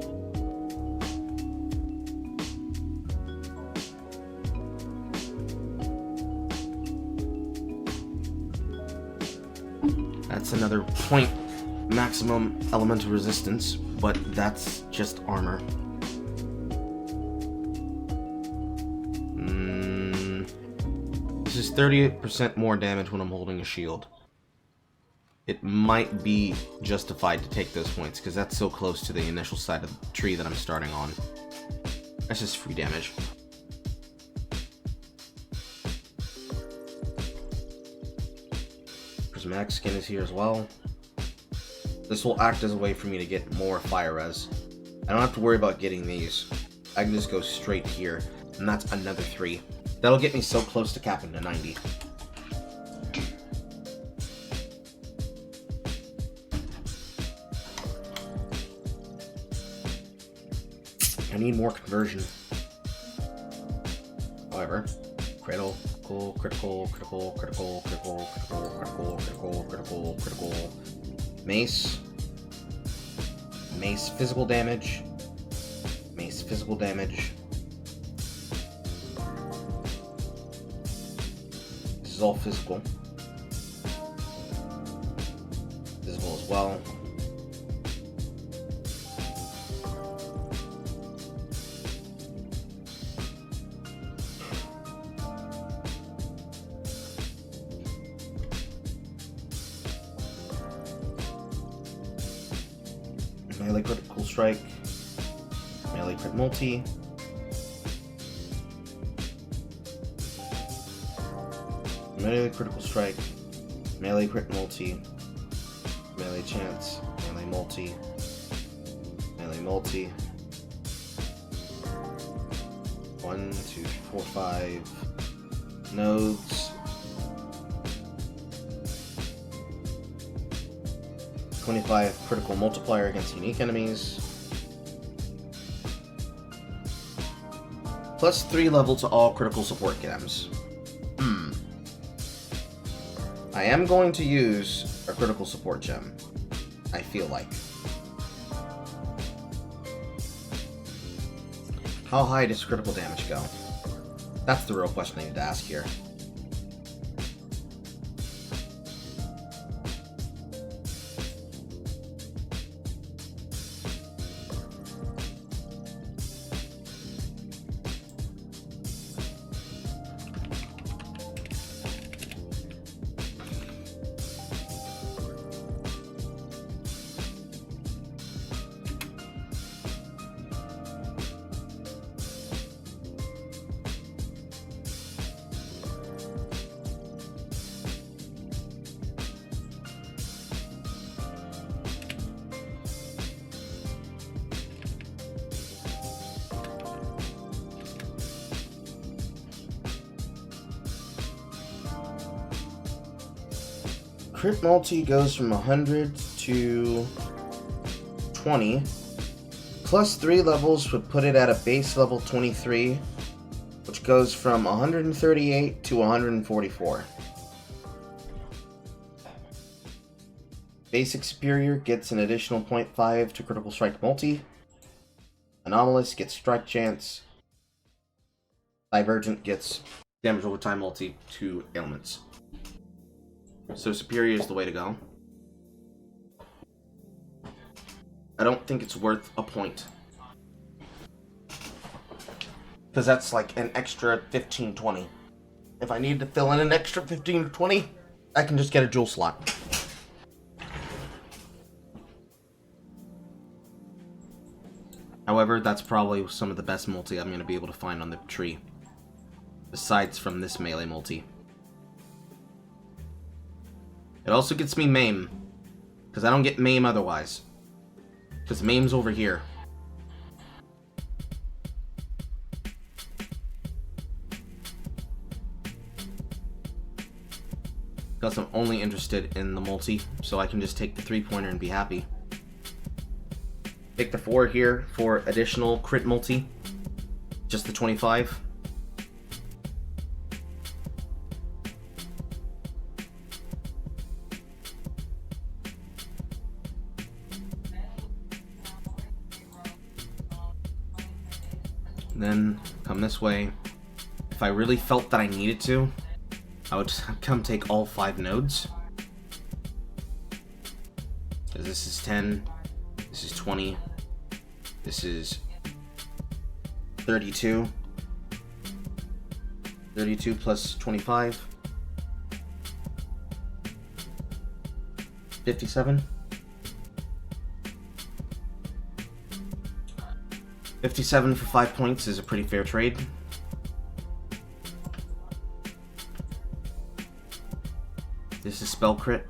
That's another point maximum elemental resistance, but that's just armor. This is 38% more damage when I'm holding a shield. It might be justified to take those points, because that's so close to the initial side of the tree that I'm starting on. That's just free damage. Prismatic Skin is here as well. This will act as a way for me to get more fire res. I don't have to worry about getting these. I can just go straight here, and that's another 3. That'll get me so close to capping to 90. I need more conversion. However, critical, mace, physical damage, physical damage. This is all physical. Physical as well. Melee critical strike. Melee crit multi. Melee critical strike. Melee crit multi. Melee chance. Melee multi. Melee multi. 1, 2, 3, 4, 5 nodes. 25 critical multiplier against unique enemies. Plus 3 level to all critical support gems. I am going to use a critical support gem, I feel like. How high does critical damage go? That's the real question I need to ask here. Crit multi goes from 100 to 20. Plus 3 levels would put it at a base level 23, which goes from 138 to 144. Basic Superior gets an additional 0.5 to critical strike multi. Anomalous gets strike chance. Divergent gets damage over time multi to ailments. So Superior is the way to go. I don't think it's worth a point. Because that's like an extra 15, 20. If I need to fill in an extra 15 or 20, I can just get a jewel slot. However, that's probably some of the best multi I'm going to be able to find on the tree. Besides from this melee multi. It also gets me Maim. Because I don't get Maim otherwise. Because Maim's over here. Because I'm only interested in the multi. So I can just take the 3-pointer and be happy. Take the 4 here for additional crit multi. Just the 25. Then come this way. If I really felt that I needed to, I would come take all 5 nodes. Because this is 10, this is 20, this is 32. 32 plus 25. 57. 57 for 5 points is a pretty fair trade. This is spell crit.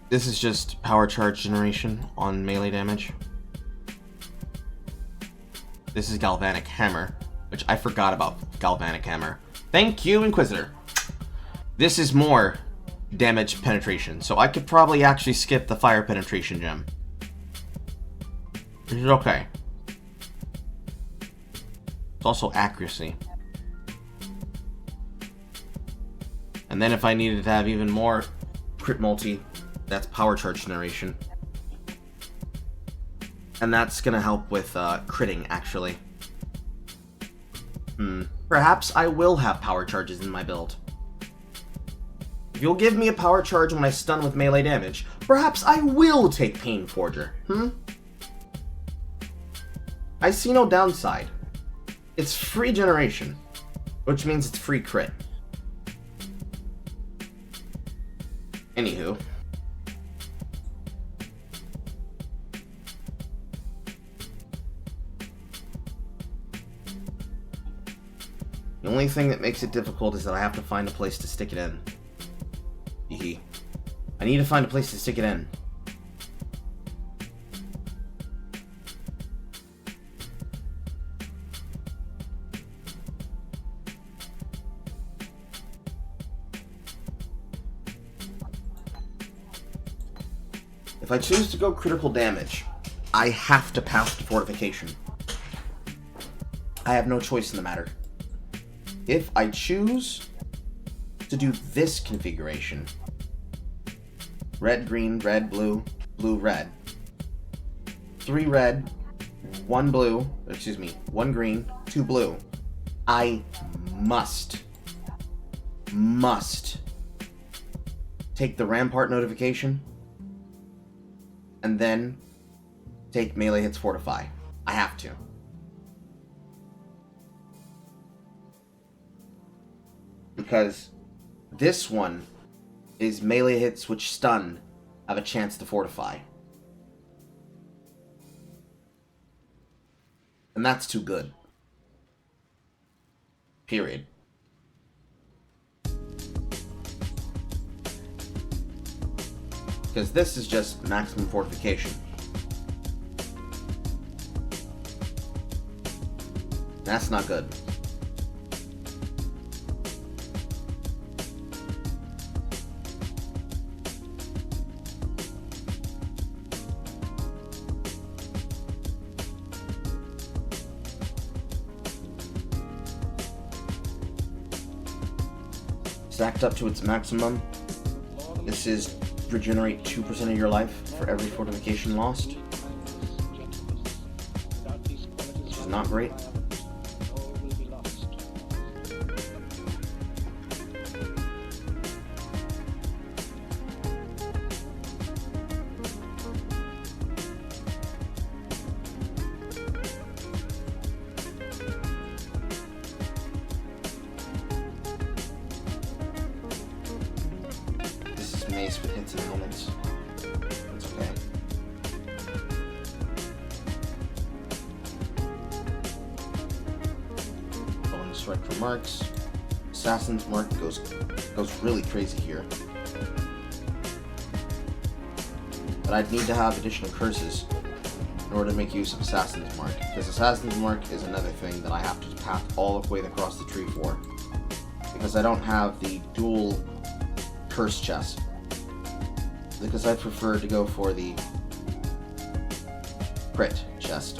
This is just power charge generation on melee damage. This is Galvanic Hammer, which I forgot about Galvanic Hammer. Thank you, Inquisitor. This is more damage penetration, so I could probably actually skip the fire penetration gem. This is okay. It's also accuracy. And then if I needed to have even more crit multi, that's power charge generation. And that's gonna help with critting, actually. Perhaps I will have power charges in my build. If you'll give me a power charge when I stun with melee damage, perhaps I will take Pain Forger, I see no downside. It's free generation, which means it's free crit. Anywho. The only thing that makes it difficult is that I have to find a place to stick it in. Hee. I need to find a place to stick it in. If I choose to go critical damage, I have to pass the fortification. I have no choice in the matter. If I choose to do this configuration, red, green, red, blue, blue, red, 3 red, 1 blue, excuse me, 1 green, 2 blue, I must take the Rampart notification and then take melee hits fortify. I have to. Because this one is melee hits which stun have a chance to fortify. And that's too good. Period. Because this is just maximum fortification. That's not good. Stacked up to its maximum, this is regenerate 2% of your life for every fortification lost, which is not great. Mace with hits and helmets. That's okay. Going strike for marks. Assassin's Mark goes really crazy here. But I'd need to have additional curses in order to make use of Assassin's Mark. Because Assassin's Mark is another thing that I have to path all the way across the tree for. Because I don't have the dual curse chest. Because I prefer to go for the crit chest.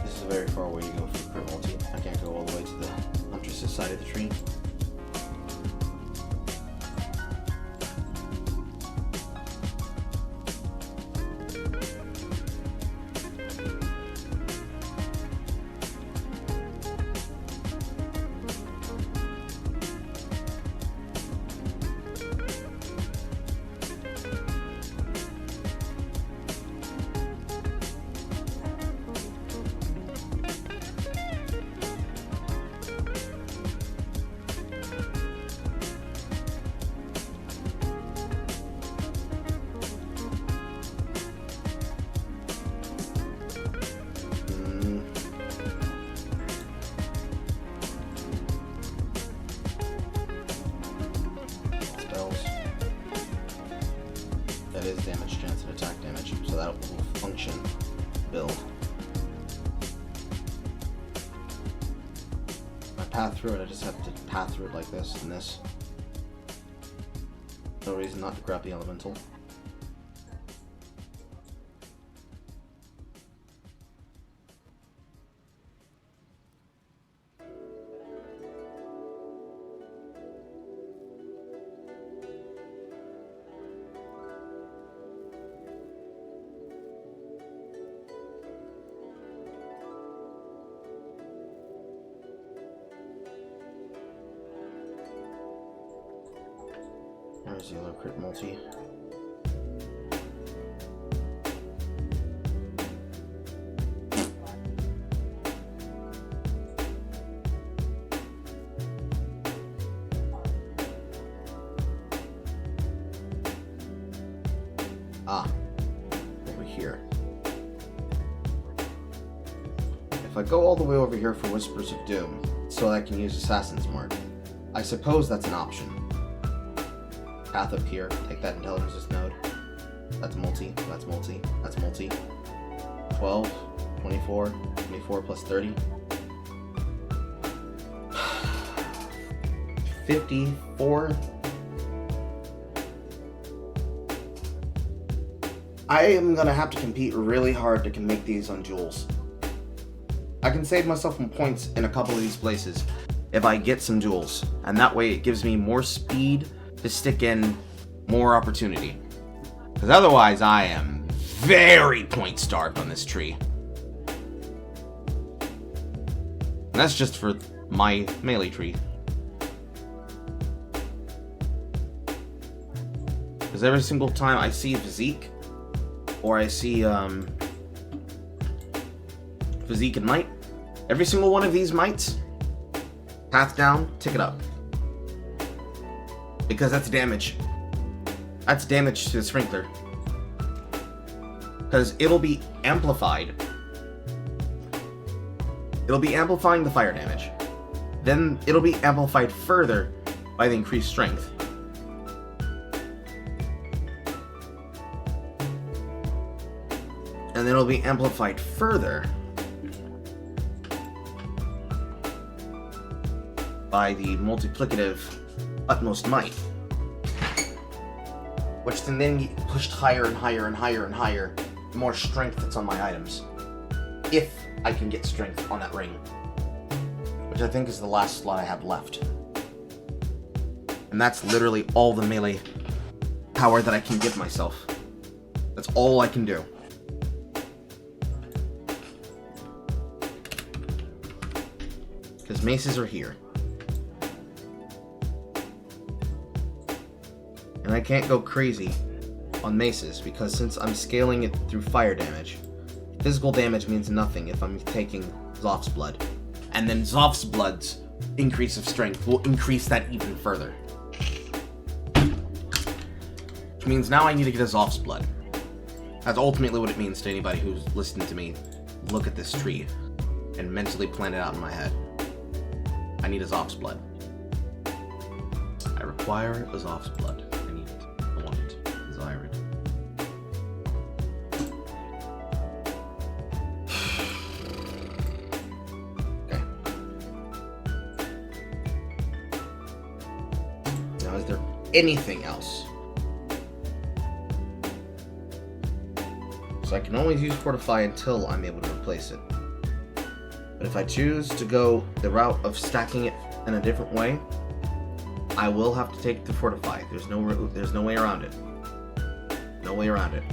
This is a very far way to go for crit multi. I can't go all the way to the Huntress's side of the tree. Is damage chance and attack damage, so that will function build. If I path through it, I just have to path through it like this and this. No reason not to grab the elemental. Where's the other crit multi? Ah, over here. If I go all the way over here for Whispers of Doom, so I can use Assassin's Mark, I suppose that's an option. Path up here, take that intelligence node. That's multi, that's multi, that's multi. 12, 24, 24 plus 30. 54. I am gonna have to compete really hard to make these on jewels. I can save myself some points in a couple of these places if I get some jewels, and that way it gives me more speed to stick in more opportunity. Because otherwise I am very point starved on this tree. And that's just for my melee tree. Because every single time I see Physique, or I see Physique and Might, every single one of these mites, path down, tick it up. Because that's damage. That's damage to the sprinkler. Because it'll be amplified. It'll be amplifying the fire damage. Then it'll be amplified further by the increased strength. And then it'll be amplified further by the multiplicative utmost might, which can then get pushed higher and higher and higher and higher the more strength that's on my items, if I can get strength on that ring, which I think is the last slot I have left. And that's literally all the melee power that I can give myself. That's all I can do. Because maces are here. And I can't go crazy on maces, because since I'm scaling it through fire damage, physical damage means nothing if I'm taking Zoph's Blood. And then Zoph's Blood's increase of strength will increase that even further. Which means now I need to get a Zoph's Blood. That's ultimately what it means to anybody who's listening to me look at this tree and mentally plan it out in my head. I need a Zoph's Blood. I require a Zoph's Blood. I need it. I want it. Desire it. Okay. Now, is there anything else? So I can always use Fortify until I'm able to replace it. But if I choose to go the route of stacking it in a different way, I will have to take the Fortify. There's no way around it. No way around it.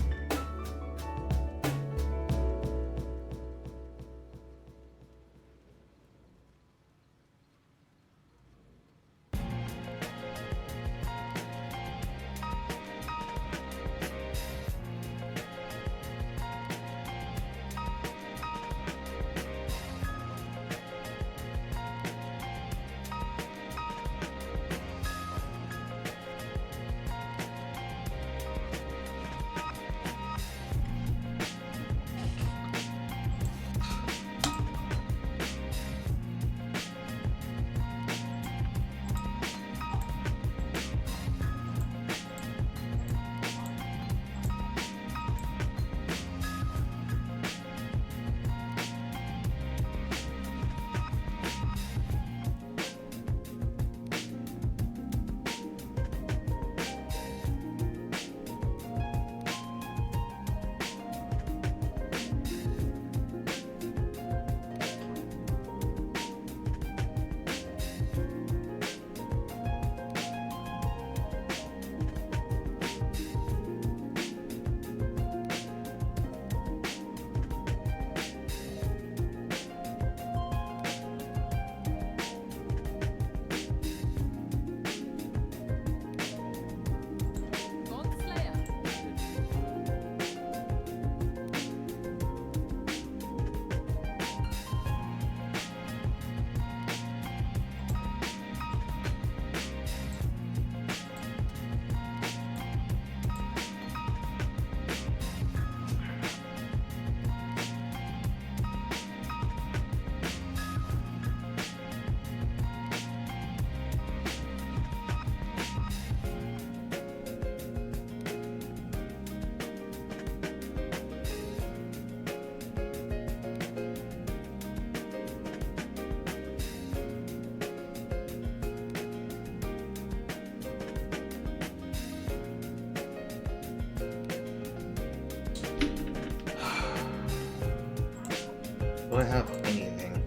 I have anything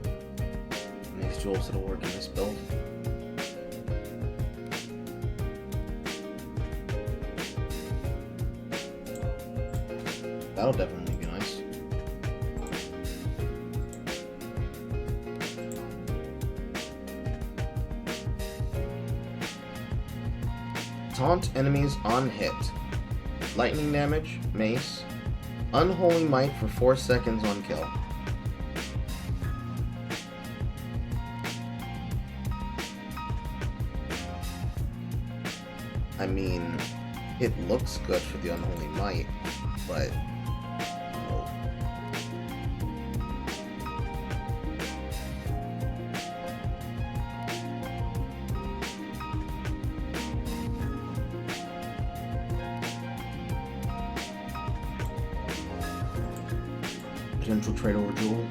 in these jewels that'll work in this build. That'll definitely be nice. Taunt enemies on hit. Lightning damage, mace. Unholy Might for 4 seconds on kill. I mean, it looks good for the Unholy Might, but... no. Potential trade over jewel.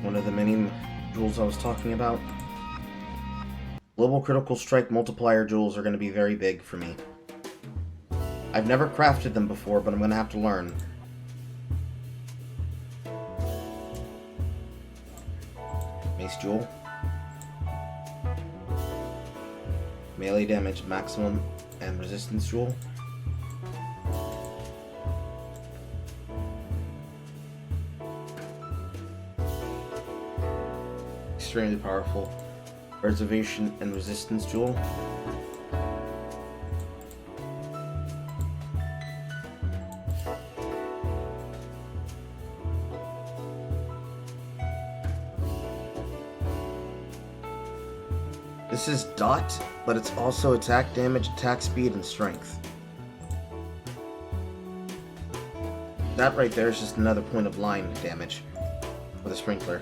One of the many jewels I was talking about. Global Critical Strike multiplier jewels are going to be very big for me. I've never crafted them before, but I'm going to have to learn. Mace Jewel. Melee damage maximum and resistance jewel. Extremely powerful. Preservation and resistance jewel. This is dot, but it's also attack damage, attack speed, and strength. That right there is just another point of line damage with a sprinkler.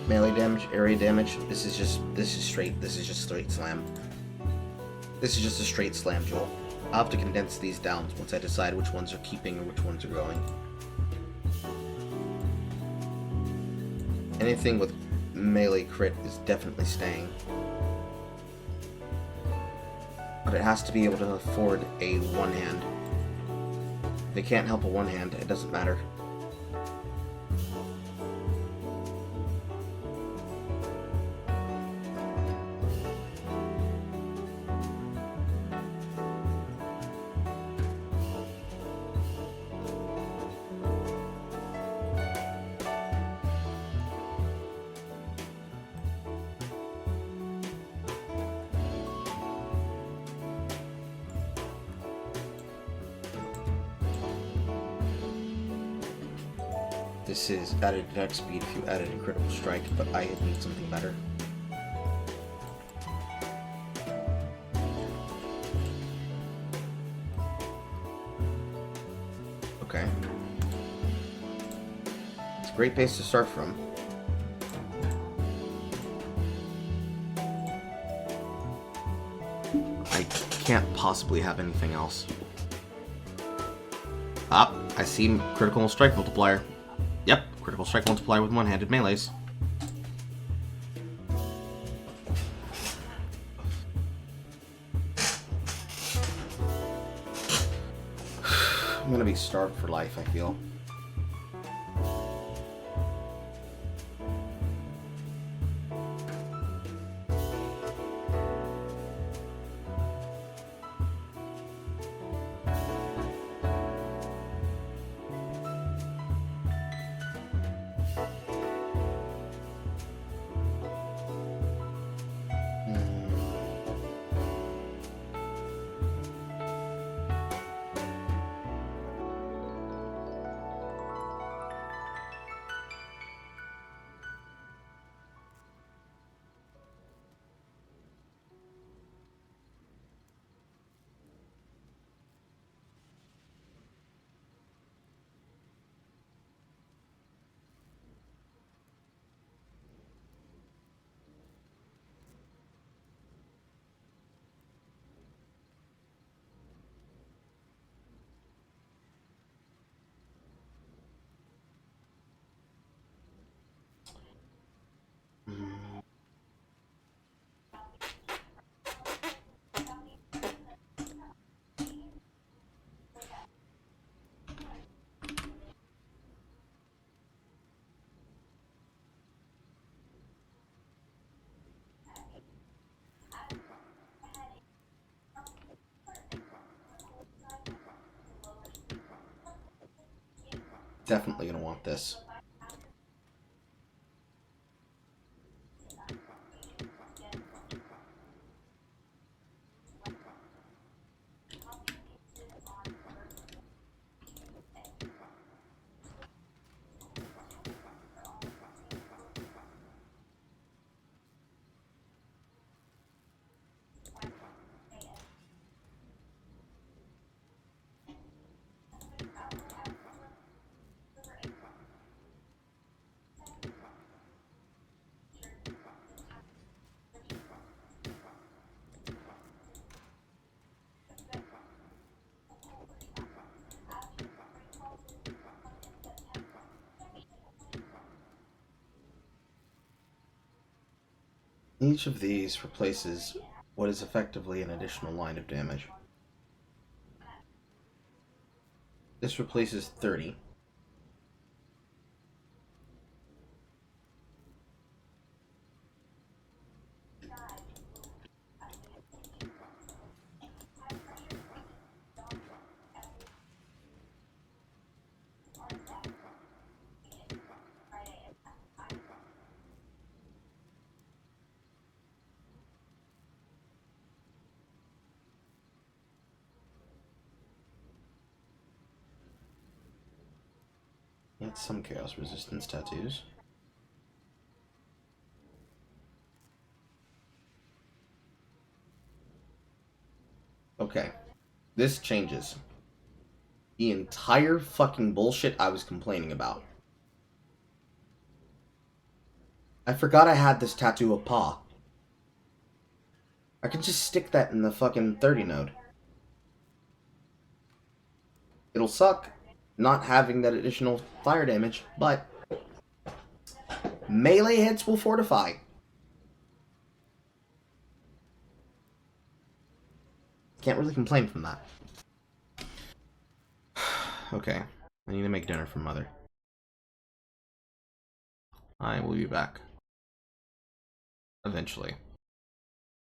Melee damage, area damage. This is just straight slam. This is just a straight slam jewel. I'll have to condense these down once I decide which ones are keeping or which ones are going. Anything with melee crit is definitely staying. But it has to be able to afford a one-hand. If they can't help a one-hand, it doesn't matter. This is added attack speed if you added a critical strike, but I need something better. Okay. It's a great base to start from. I can't possibly have anything else. Ah, I see critical strike multiplier. Yep, critical strike multiplier with one-handed melees. I'm gonna be starved for life, I feel. Definitely gonna want this. Each of these replaces what is effectively an additional line of damage. This replaces 30. Get some chaos resistance tattoos. Okay. This changes the entire fucking bullshit I was complaining about. I forgot I had this tattoo of paw. I could just stick that in the fucking 30 node. It'll suck not having that additional fire damage, but melee hits will fortify. Can't really complain from that. Okay, I need to make dinner for Mother. I will be back. Eventually.